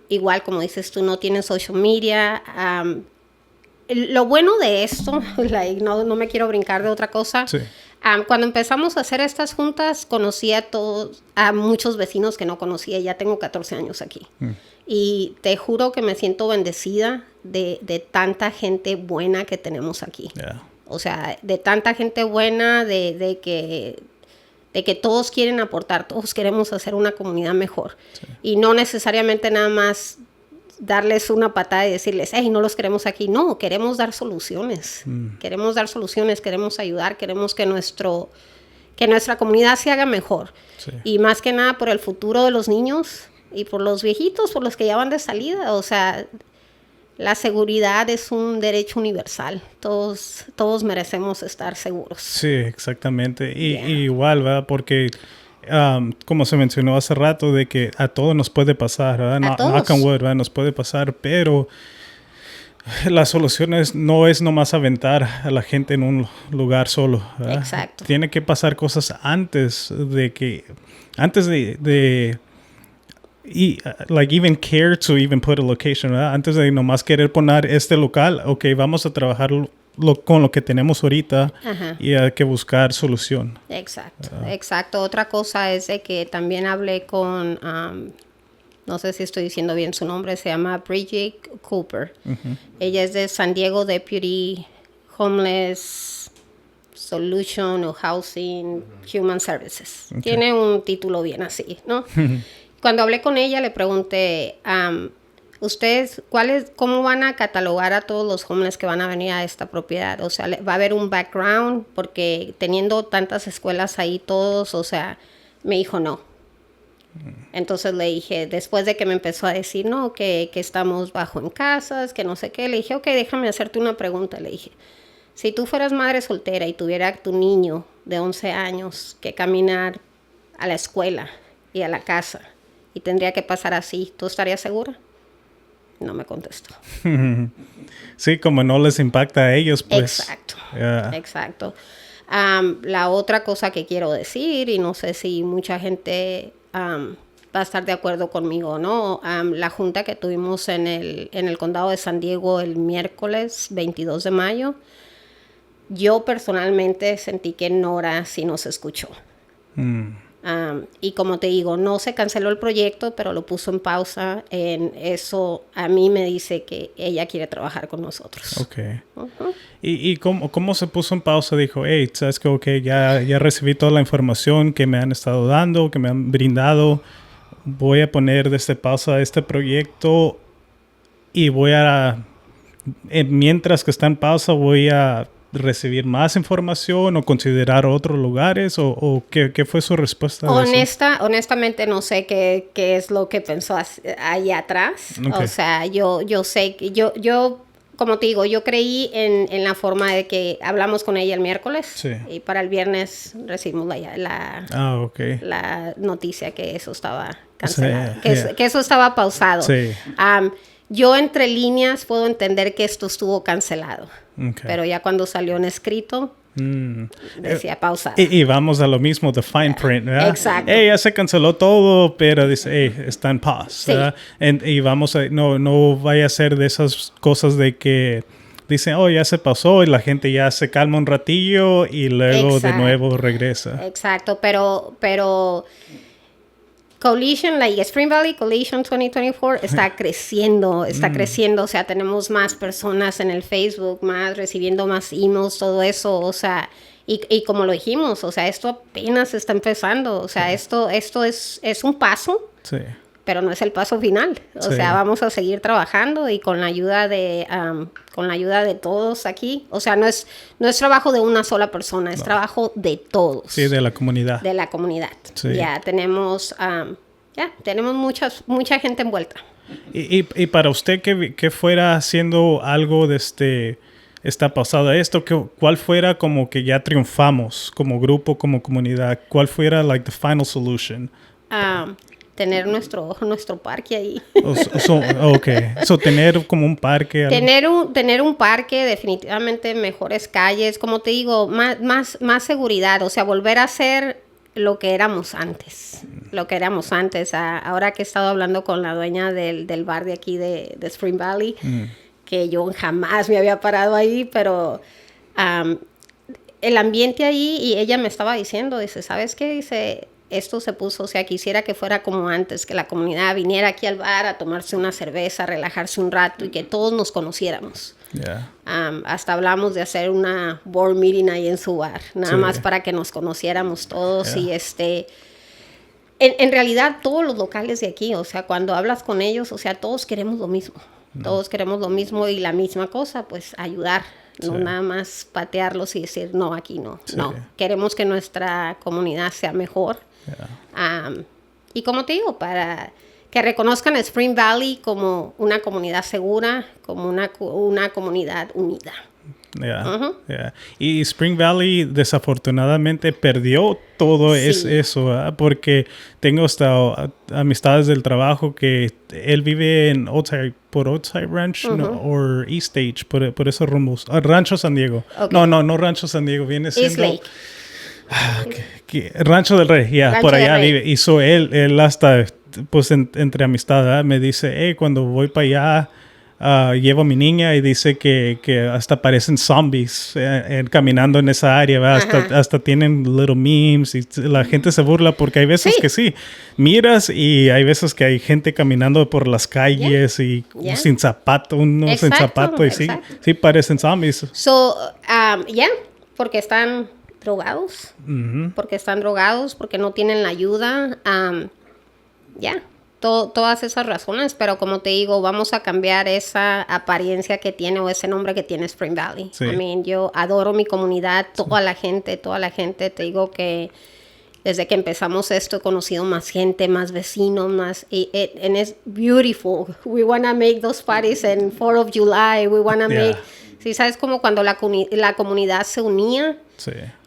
Igual, como dices tú, no tienen social media. Lo bueno de esto, no me quiero brincar de otra cosa. Sí. Cuando empezamos a hacer estas juntas, conocí a muchos vecinos que no conocía. Ya tengo 14 años aquí. Y te juro que me siento bendecida de tanta gente buena que tenemos aquí. Yeah. O sea, de tanta gente buena, de que todos quieren aportar, todos queremos hacer una comunidad mejor. Sí. Y no necesariamente nada más darles una patada y decirles, hey, no los queremos aquí. No, queremos dar soluciones. Queremos dar soluciones, queremos ayudar, queremos que nuestra comunidad se haga mejor. Sí. Y más que nada por el futuro de los niños y por los viejitos, por los que ya van de salida. O sea, la seguridad es un derecho universal. Todos merecemos estar seguros. Sí, exactamente. Y igual, ¿verdad? Porque como se mencionó hace rato, de que a todos nos puede pasar, ¿verdad? Knock on wood, ¿verdad? Nos puede pasar, pero la solución no es nomás aventar a la gente en un lugar solo, ¿verdad? Exacto. Tiene que pasar cosas antes de like even care to even put a location, ¿verdad? Antes de nomás querer poner este local, ok, vamos a trabajar con lo que tenemos ahorita. Ajá. Y hay que buscar solución. Exacto. Otra cosa es de que también hablé con no sé si estoy diciendo bien su nombre, se llama Bridget Cooper. Ella es de San Diego Deputy Homeless Solution o Housing Human Services. Tiene un título bien así, ¿no? Cuando hablé con ella le pregunté, ¿ustedes cómo van a catalogar a todos los homeless que van a venir a esta propiedad? O sea, ¿va a haber un background? Porque teniendo tantas escuelas ahí todos, o sea, me dijo no. Entonces le dije, después de que me empezó a decir, no, que estamos bajo en casas, que no sé qué, le dije, ok, déjame hacerte una pregunta. Le dije, si tú fueras madre soltera y tuviera tu niño de 11 años que caminar a la escuela y a la casa y tendría que pasar así, ¿tú estarías segura? No me contestó. Sí, como no les impacta a ellos, pues. Exacto, Yeah. exacto. La otra cosa que quiero decir, y no sé si mucha gente va a estar de acuerdo conmigo o no, la junta que tuvimos en el condado de San Diego el miércoles 22 de mayo, yo personalmente sentí que Nora sí nos escuchó. Y como te digo, no se canceló el proyecto, pero lo puso en pausa. En eso a mí me dice que ella quiere trabajar con nosotros. Okay. ¿Y cómo se puso en pausa? Dijo, hey, sabes que okay, ya recibí toda la información que me han estado dando, que me han brindado. Voy a poner desde pausa este proyecto y mientras que está en pausa, voy a recibir más información o considerar otros lugares o ¿qué fue su respuesta? Honestamente no sé qué es lo que pensó allá atrás. Okay. O sea, yo sé que yo como te digo, yo creí en la forma de que hablamos con ella el miércoles. Sí. Y para el viernes recibimos la noticia que eso estaba cancelado, Sí, que eso estaba pausado. Sí. Yo entre líneas puedo entender que esto estuvo cancelado. Okay. Pero ya cuando salió en escrito, decía pausado. Y vamos a lo mismo, the fine print, ¿verdad? Exacto. Ya se canceló todo, pero dice, está en pause, ¿verdad? Y vamos a, no vaya a ser de esas cosas de que dicen, ya se pasó y la gente ya se calma un ratillo y luego de nuevo regresa. Exacto, pero Coalition, Spring Valley Coalition 2024 está creciendo, o sea, tenemos más personas en el Facebook, recibiendo más emails, todo eso, o sea, y como lo dijimos, o sea, esto apenas está empezando, o sea, esto es un paso, sí, pero no es el paso final, o sea, vamos a seguir trabajando y con la ayuda de todos aquí, o sea, no es trabajo de una sola persona, es trabajo de todos. Sí, de la comunidad. De la comunidad. Sí. Ya tenemos mucha gente envuelta. Y para usted que fuera haciendo algo de esta pasada esto, ¿cuál fuera como que ya triunfamos como grupo, como comunidad? ¿Cuál fuera the final solution? Tener nuestro parque ahí. Tener como un parque. Tener un parque, definitivamente mejores calles, como te digo, más seguridad, o sea, volver a ser lo que éramos antes. Ahora que he estado hablando con la dueña del bar de aquí de Spring Valley, que yo jamás me había parado ahí, pero el ambiente ahí, y ella me estaba diciendo, dice, ¿sabes qué? Dice, esto se puso, o sea, quisiera que fuera como antes, que la comunidad viniera aquí al bar a tomarse una cerveza, a relajarse un rato y que todos nos conociéramos. Yeah. Hasta hablamos de hacer una board meeting ahí en su bar, nada más para que nos conociéramos todos. Yeah. Y en realidad todos los locales de aquí, o sea, cuando hablas con ellos, o sea, todos queremos lo mismo. Todos queremos lo mismo y la misma cosa, pues ayudar. No nada más patearlos y decir, no, aquí no. No, queremos que nuestra comunidad sea mejor. Yeah. Y como te digo, para que reconozcan a Spring Valley como una comunidad segura, como una comunidad unida. Yeah, yeah. Y Spring Valley desafortunadamente perdió todo eso, ¿verdad? Porque tengo hasta amistades del trabajo que él vive en Outside Ranch o East Stage, por esos rumbos. Rancho San Diego. Okay. No Rancho San Diego, viene siendo East Lake. Rancho del Rey, por allá vive. Hizo él hasta, pues entre amistad, ¿verdad? Me dice, cuando voy para allá, llevo a mi niña y dice que hasta parecen zombies caminando en esa área, ¿verdad? Hasta tienen little memes y la gente se burla porque hay veces que sí, miras y hay veces que hay gente caminando por las calles y sin zapato, uno sin zapato y sí parecen zombies. So, porque están drogados, porque no tienen la ayuda, todas esas razones, pero como te digo, vamos a cambiar esa apariencia que tiene o ese nombre que tiene Spring Valley. Sí. I mean, yo adoro mi comunidad, toda la gente, te digo que desde que empezamos esto he conocido más gente, más vecinos, and it's beautiful. We want to make those parties in 4th of July, we want to make... Sí, ¿sabes? Como cuando la comunidad se unía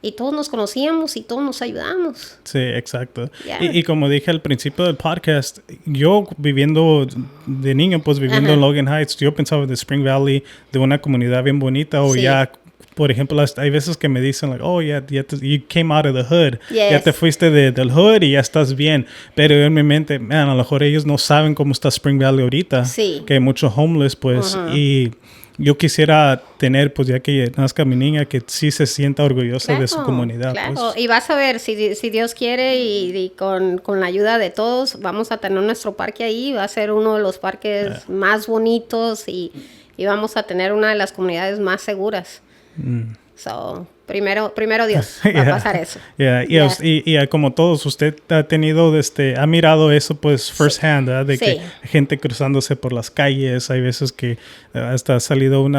y todos nos conocíamos y todos nos ayudamos. Sí, exacto. Y como dije al principio del podcast, yo viviendo de niño, pues viviendo en Logan Heights, yo pensaba de Spring Valley, de una comunidad bien bonita o ya... Por ejemplo, hay veces que me dicen, like, oh, you came out of the hood. Yes. Ya te fuiste del hood y ya estás bien. Pero en mi mente, man, a lo mejor ellos no saben cómo está Spring Valley ahorita. Sí. Que hay muchos homeless, pues. Y yo quisiera tener, pues ya que nazca mi niña, que sí se sienta orgullosa de su comunidad. Claro, pues. Y vas a ver, si Dios quiere y con la ayuda de todos, vamos a tener nuestro parque ahí. Va a ser uno de los parques más bonitos y vamos a tener una de las comunidades más seguras. So, primero Dios va a pasar eso. Y como todos, usted ha mirado eso pues first hand, ¿verdad? De que gente cruzándose por las calles, hay veces que hasta ha salido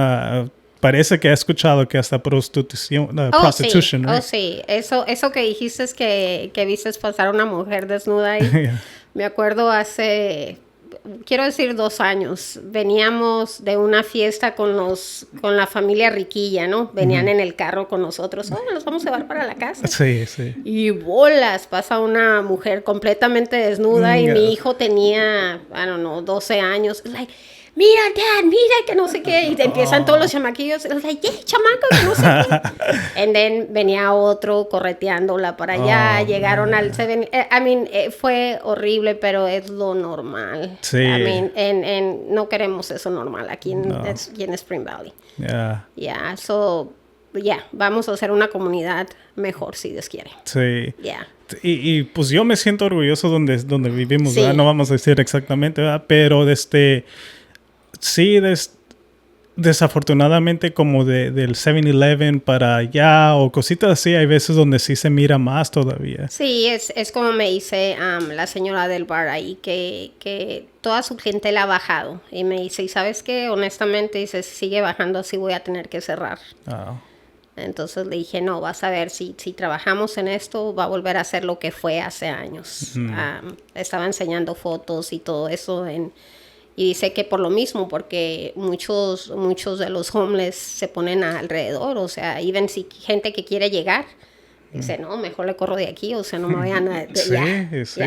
parece que ha escuchado que hasta prostitution, right? Oh, sí, eso que dijiste es que viste pasar a una mujer desnuda ahí. Me acuerdo quiero decir 2 años, veníamos de una fiesta con la familia riquilla, ¿no? Venían en el carro con nosotros, los vamos a llevar para la casa. Sí. Y bolas, pasa una mujer completamente desnuda y mi hijo tenía, 12 años, like, mira, Dad, mira, que no sé qué, y te empiezan todos los chamaquillos, like, chamaco, que no sé qué. And then venía otro correteándola para allá, llegaron al 7, fue horrible, pero es lo normal. Sí. No queremos eso normal aquí en Spring Valley. Vamos a hacer una comunidad mejor, si Dios quiere. Sí. Y pues yo me siento orgulloso donde vivimos, ¿verdad? No vamos a decir exactamente, ¿verdad? Pero sí, desafortunadamente como del 7-Eleven para allá o cositas así, hay veces donde sí se mira más todavía. Sí, es como me dice la señora del bar ahí, que toda su gente la ha bajado. Y me dice, ¿y sabes qué? Honestamente, dice, si sigue bajando así voy a tener que cerrar. Entonces le dije, no, vas a ver, si trabajamos en esto, va a volver a ser lo que fue hace años. Estaba enseñando fotos y todo eso y dice que por lo mismo, porque muchos de los homeless se ponen alrededor, o sea, even si gente que quiere llegar, dice, no, mejor le corro de aquí, o sea, no me vayan a... Sí.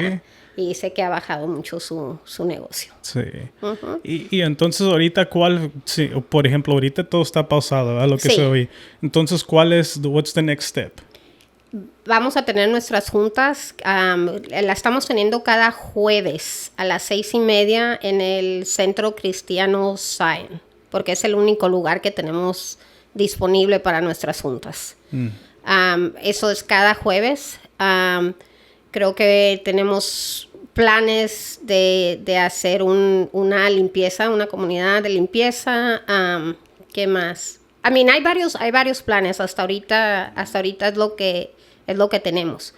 Y dice que ha bajado mucho su negocio. Sí. Y entonces ahorita, por ejemplo, ahorita todo está pausado, ¿verdad? Lo que se oye. Entonces, what's the next step? Vamos a tener nuestras juntas, la estamos teniendo cada jueves a las 6:30 en el Centro Cristiano Zion, porque es el único lugar que tenemos disponible para nuestras juntas. Eso es cada jueves. Creo que tenemos planes de hacer una limpieza, una comunidad de limpieza. ¿Qué más? Hay varios planes. Hasta ahorita es lo que tenemos.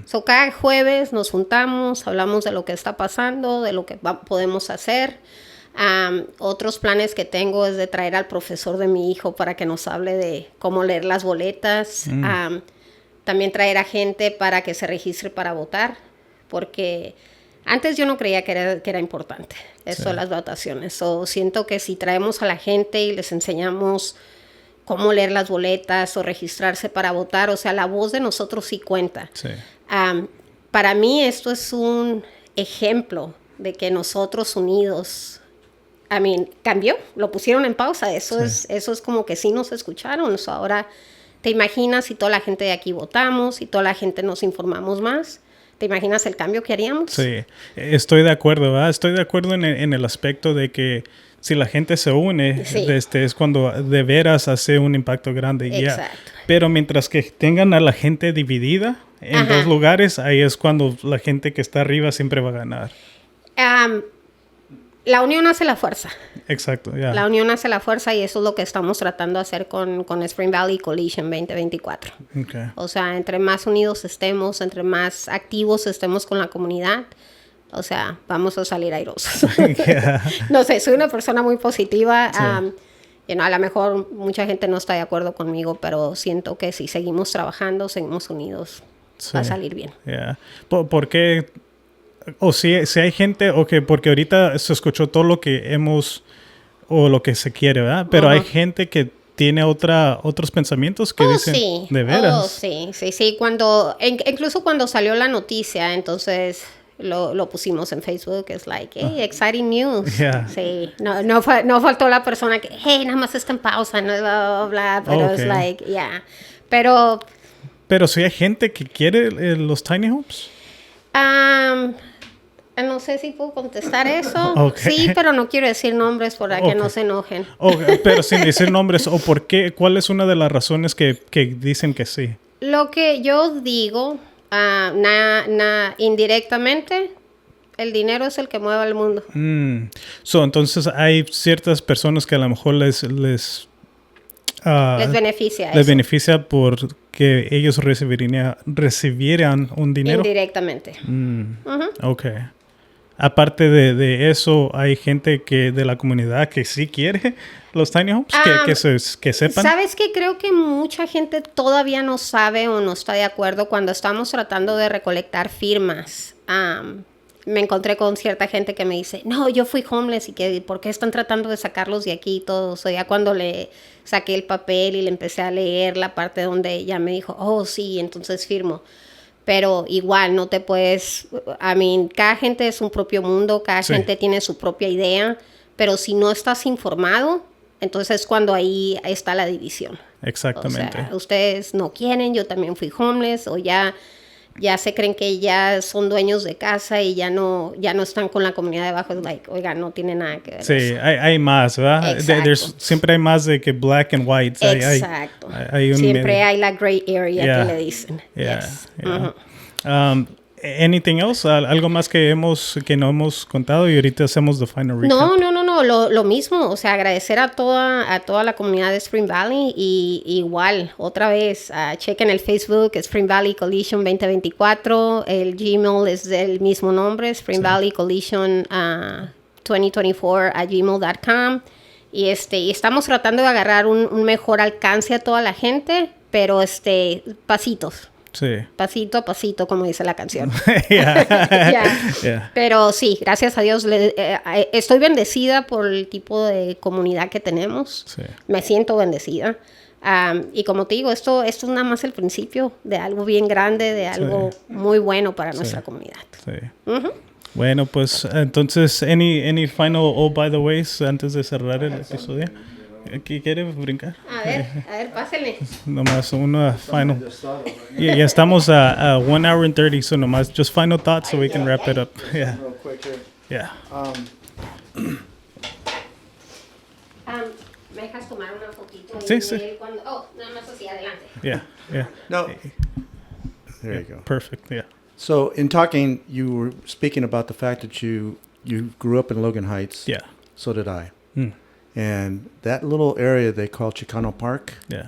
So, cada jueves nos juntamos, hablamos de lo que está pasando, de lo que podemos hacer. Otros planes que tengo es de traer al profesor de mi hijo para que nos hable de cómo leer las boletas. También traer a gente para que se registre para votar, porque antes yo no creía que era importante eso de las votaciones. So, siento que si traemos a la gente y les enseñamos cómo leer las boletas o registrarse para votar, o sea, la voz de nosotros sí cuenta. Para mí esto es un ejemplo de que nosotros unidos, cambió, lo pusieron en pausa, eso es como que sí nos escucharon. So, ahora te imaginas si toda la gente de aquí votamos, y toda la gente nos informamos más. ¿Te imaginas el cambio que haríamos? Sí, estoy de acuerdo, ¿verdad? Estoy de acuerdo en el aspecto de que si la gente se une, Sí. es cuando de veras hace un impacto grande. Ya. Exacto. Pero mientras que tengan a la gente dividida en Ajá. dos lugares, ahí es cuando la gente que está arriba siempre va a ganar. La unión hace la fuerza. Exacto, ya. La unión hace la fuerza y eso es lo que estamos tratando de hacer con Spring Valley Coalition 2024. Okay. O sea, entre más unidos estemos, entre más activos estemos con la comunidad, o sea, vamos a salir airosos. Yeah. No sé, soy una persona muy positiva. Sí. A lo mejor mucha gente no está de acuerdo conmigo, pero siento que si seguimos trabajando, seguimos unidos, Sí. va a salir bien. Yeah. ¿Por qué? O si hay gente, porque ahorita se escuchó todo lo que lo que se quiere, ¿verdad? Pero hay gente que tiene otros pensamientos que dicen, Sí. ¿de veras? Sí. Incluso cuando salió la noticia, entonces lo pusimos en Facebook, es like, hey, exciting news. Yeah. Sí, no faltó la persona que, hey, nada más está en pausa, no, bla, bla, bla, pero es like, yeah. Pero si hay gente que quiere los tiny homes. No sé si puedo contestar eso. Okay. Sí, pero no quiero decir nombres para que no se enojen. Pero sin decir nombres, ¿o por qué? ¿Cuál es una de las razones que dicen que sí? Lo que yo digo, indirectamente, el dinero es el que mueve al mundo. Entonces hay ciertas personas que a lo mejor les beneficia les eso. beneficia porque ellos recibieran un dinero. Indirectamente. Ok. Aparte de eso, hay gente de la comunidad que sí quiere los tiny homes, que sepan. ¿Sabes qué? Creo que mucha gente todavía no sabe o no está de acuerdo cuando estamos tratando de recolectar firmas. Me encontré con cierta gente que me dice, no, yo fui homeless y que ¿por qué están tratando de sacarlos de aquí y todo? O sea, ya cuando le saqué el papel y le empecé a leer la parte donde ella me dijo, oh, sí, entonces firmo. Pero igual no te puedes, cada gente es un propio mundo, cada gente tiene su propia idea, pero si no estás informado, entonces cuando ahí está la división. Exactamente. O sea, ustedes no quieren, yo también fui homeless, o ya se creen que ya son dueños de casa y ya no están con la comunidad de abajo. Es like, oiga, no tiene nada que ver. Sí, hay más, ¿verdad? Siempre hay más de que black and white. Exacto. Siempre hay la gray area que le dicen. Anything else? ¿Algo más que no hemos contado y ahorita hacemos the final recap? No, lo mismo, o sea, agradecer a toda la comunidad de Spring Valley y igual, otra vez, chequen el Facebook, Spring Valley Coalition 2024, el Gmail es del mismo nombre, Spring Valley Coalition 2024 @gmail.com y estamos tratando de agarrar un mejor alcance a toda la gente, pero pasitos. Sí. Pasito a pasito, como dice la canción. Yeah. Pero sí, gracias a Dios, estoy bendecida por el tipo de comunidad que tenemos. Sí. Me siento bendecida. Y como te digo, esto es nada más el principio de algo bien grande, de algo muy bueno para nuestra comunidad. Sí. Bueno, pues entonces, any final by the ways antes de cerrar el episodio? ¿Qué quiere brincar? A ver, pásenle. Nomás una final. Ya estamos a 1 hour and 30, so nomás just final thoughts so we can wrap it up. Yeah. Real quick here. Yeah. ¿Me dejas tomar una fotito? Sí. Nada más así, adelante. Yeah. No. There you go. Perfect, yeah. So in talking, you were speaking about the fact that you grew up in Logan Heights. Yeah. So did I. And that little area they call Chicano Park. Yeah.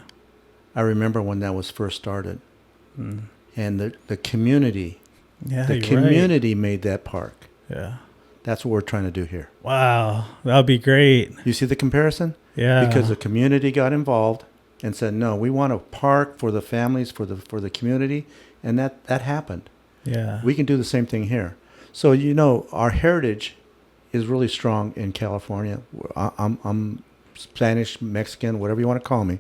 I remember when that was first started. And the community. Yeah, the community made that park. Yeah. That's what we're trying to do here. Wow, that would be great. You see the comparison? Yeah. Because the community got involved and said, no, we want a park for the families, for the community. And that happened. Yeah. We can do the same thing here. So, our heritage is really strong in California. I'm Spanish, Mexican, whatever you want to call me.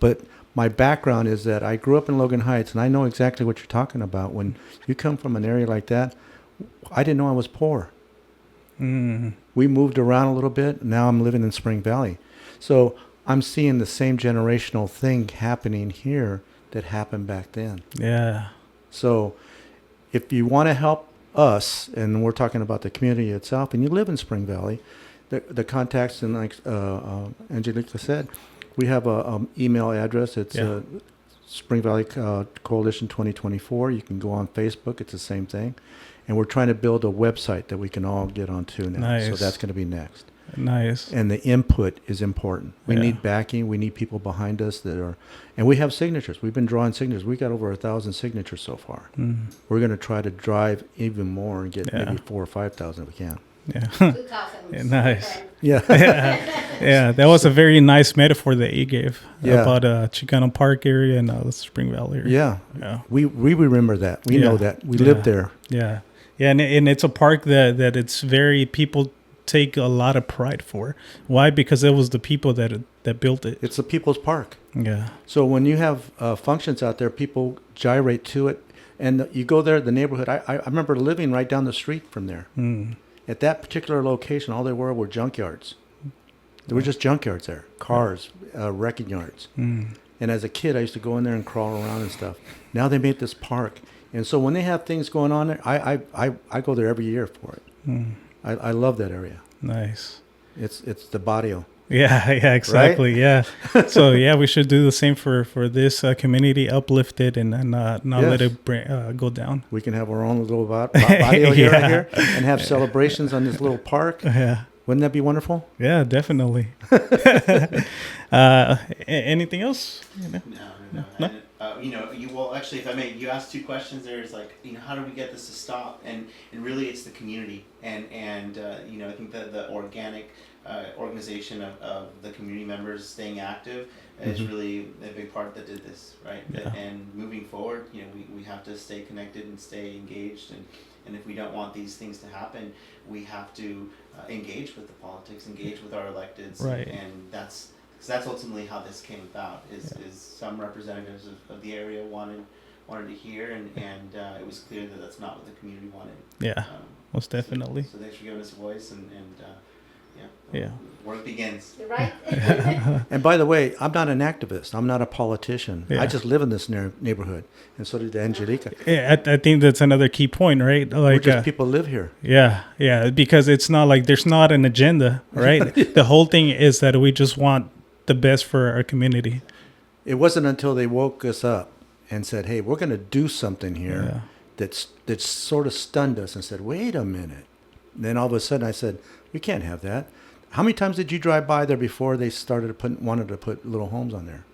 But my background is that I grew up in Logan Heights, and I know exactly what you're talking about. When you come from an area like that, I didn't know I was poor. We moved around a little bit. Now I'm living in Spring Valley. So I'm seeing the same generational thing happening here that happened back then. Yeah. So if you want to help us, and we're talking about the community itself, and you live in Spring Valley, the contacts, and like Angelica said, we have a email address. It's Spring Valley Coalition 2024. You can go on Facebook. It's the same thing. And we're trying to build a website that we can all get onto now. Nice. So that's going to be next. Nice. And the input is important. We need backing. We need people behind us that are, and we have signatures. We've been drawing signatures. We got over 1,000 signatures so far. We're going to try to drive even more and get maybe 4,000 or 5,000 if we can. Yeah. Nice. Yeah. Yeah. That was a very nice metaphor that you gave about Chicano Park area and the Spring Valley area. Yeah. We remember that. We know that. We lived there. Yeah. Yeah. And it's a park that it's very, people take a lot of pride for. Why? Because it was the people that built it. It's the people's park. Yeah. So when you have functions out there, people gyrate to it. And you go there, the neighborhood. I remember living right down the street from there. At that particular location, all there were junkyards. There were just junkyards there, cars, wrecking yards. And as a kid, I used to go in there and crawl around and stuff. Now they made this park. And so when they have things going on there, I go there every year for it. I love that area. Nice. It's the barrio. Yeah, exactly. Right? Yeah. So we should do the same for this community, uplift it and not let it go down. We can have our own little barrio here and have celebrations on this little park. Yeah. Wouldn't that be wonderful? Yeah, definitely. Anything else? No. Actually, if I may, you asked two questions. There's how do we get this to stop? And really, it's the community. And I think that the organic organization of the community members staying active is really a big part that did this, right? Yeah. And moving forward, we have to stay connected and stay engaged. And if we don't want these things to happen, we have to engage with the politics, engage with our electeds. Right. And that's ultimately how this came about. Is some representatives of the area wanted to hear, and it was clear that that's not what the community wanted. Yeah, most definitely. So thanks for giving us a voice, and work begins. Right. And by the way, I'm not an activist. I'm not a politician. Yeah. I just live in this neighborhood, and so did Angelica. Yeah, I think that's another key point, right? We're just people live here. Yeah, because it's not like there's not an agenda, right? The whole thing is that we just want the best for our community. It wasn't until they woke us up and said, "Hey, we're going to do something here," that sort of stunned us and said, "Wait a minute." And then all of a sudden, I said, "We can't have that." How many times did you drive by there before they wanted to put little homes on there?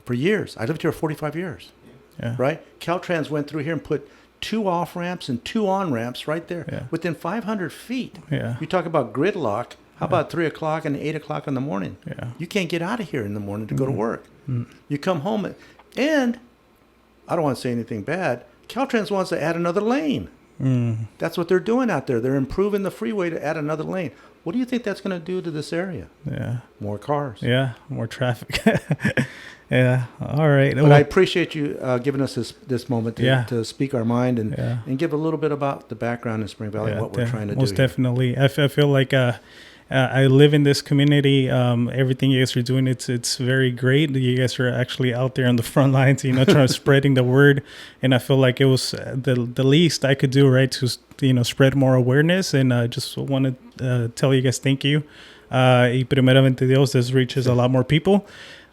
For years. I lived here 45 years. Yeah. Right? Caltrans went through here and put 2 off ramps and 2 on ramps right there within 500 feet. Yeah. You talk about gridlock. How about 3 o'clock and 8 o'clock in the morning? Yeah. You can't get out of here in the morning to go to work. You come home and I don't want to say anything bad. Caltrans wants to add another lane. That's what they're doing out there. They're improving the freeway to add another lane. What do you think that's going to do to this area? Yeah. More cars. Yeah, more traffic. Yeah. All right. But I appreciate you giving us this moment to speak our mind and give a little bit about the background in Spring Valley and what we're trying to do. Most definitely. I feel like I live in this community. Everything you guys are doing, it's very great. You guys are actually out there on the front lines, trying to spreading the word. And I feel like it was the least I could do, right, to spread more awareness. And I just want to tell you guys thank you. Y primeramente Dios, this reaches a lot more people.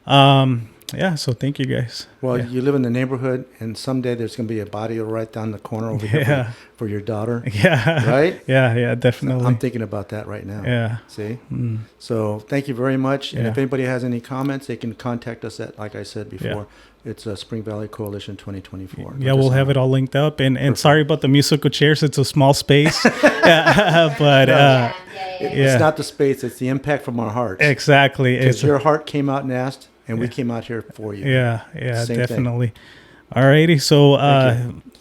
So thank you guys. Well, you live in the neighborhood, and someday there's going to be a barrio right down the corner over here for your daughter. Yeah. Right? Yeah, definitely. So I'm thinking about that right now. Yeah. See? So thank you very much. And if anybody has any comments, they can contact us at, like I said before, it's Spring Valley Coalition 2024. Yeah, we'll have it all linked up. And sorry about the musical chairs. It's a small space. But it's not the space. It's the impact from our hearts. Exactly. Because your heart came out and asked. And we came out here for you. Yeah, definitely. All righty. So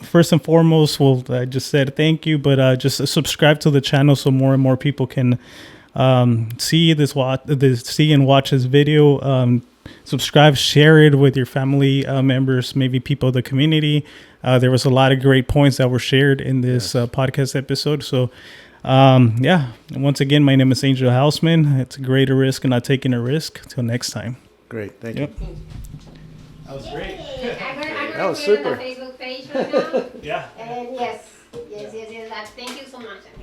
first and foremost, I just said thank you, but just subscribe to the channel so more and more people can see and watch this video. Subscribe, share it with your family members, maybe people of the community. There was a lot of great points that were shared in this podcast episode. So once again, my name is Angel Houseman. It's a greater risk and not taking a risk. Till next time. Great. Thank you. That was great. That was super. Facebook page right now. Yeah. And yes. Thank you so much.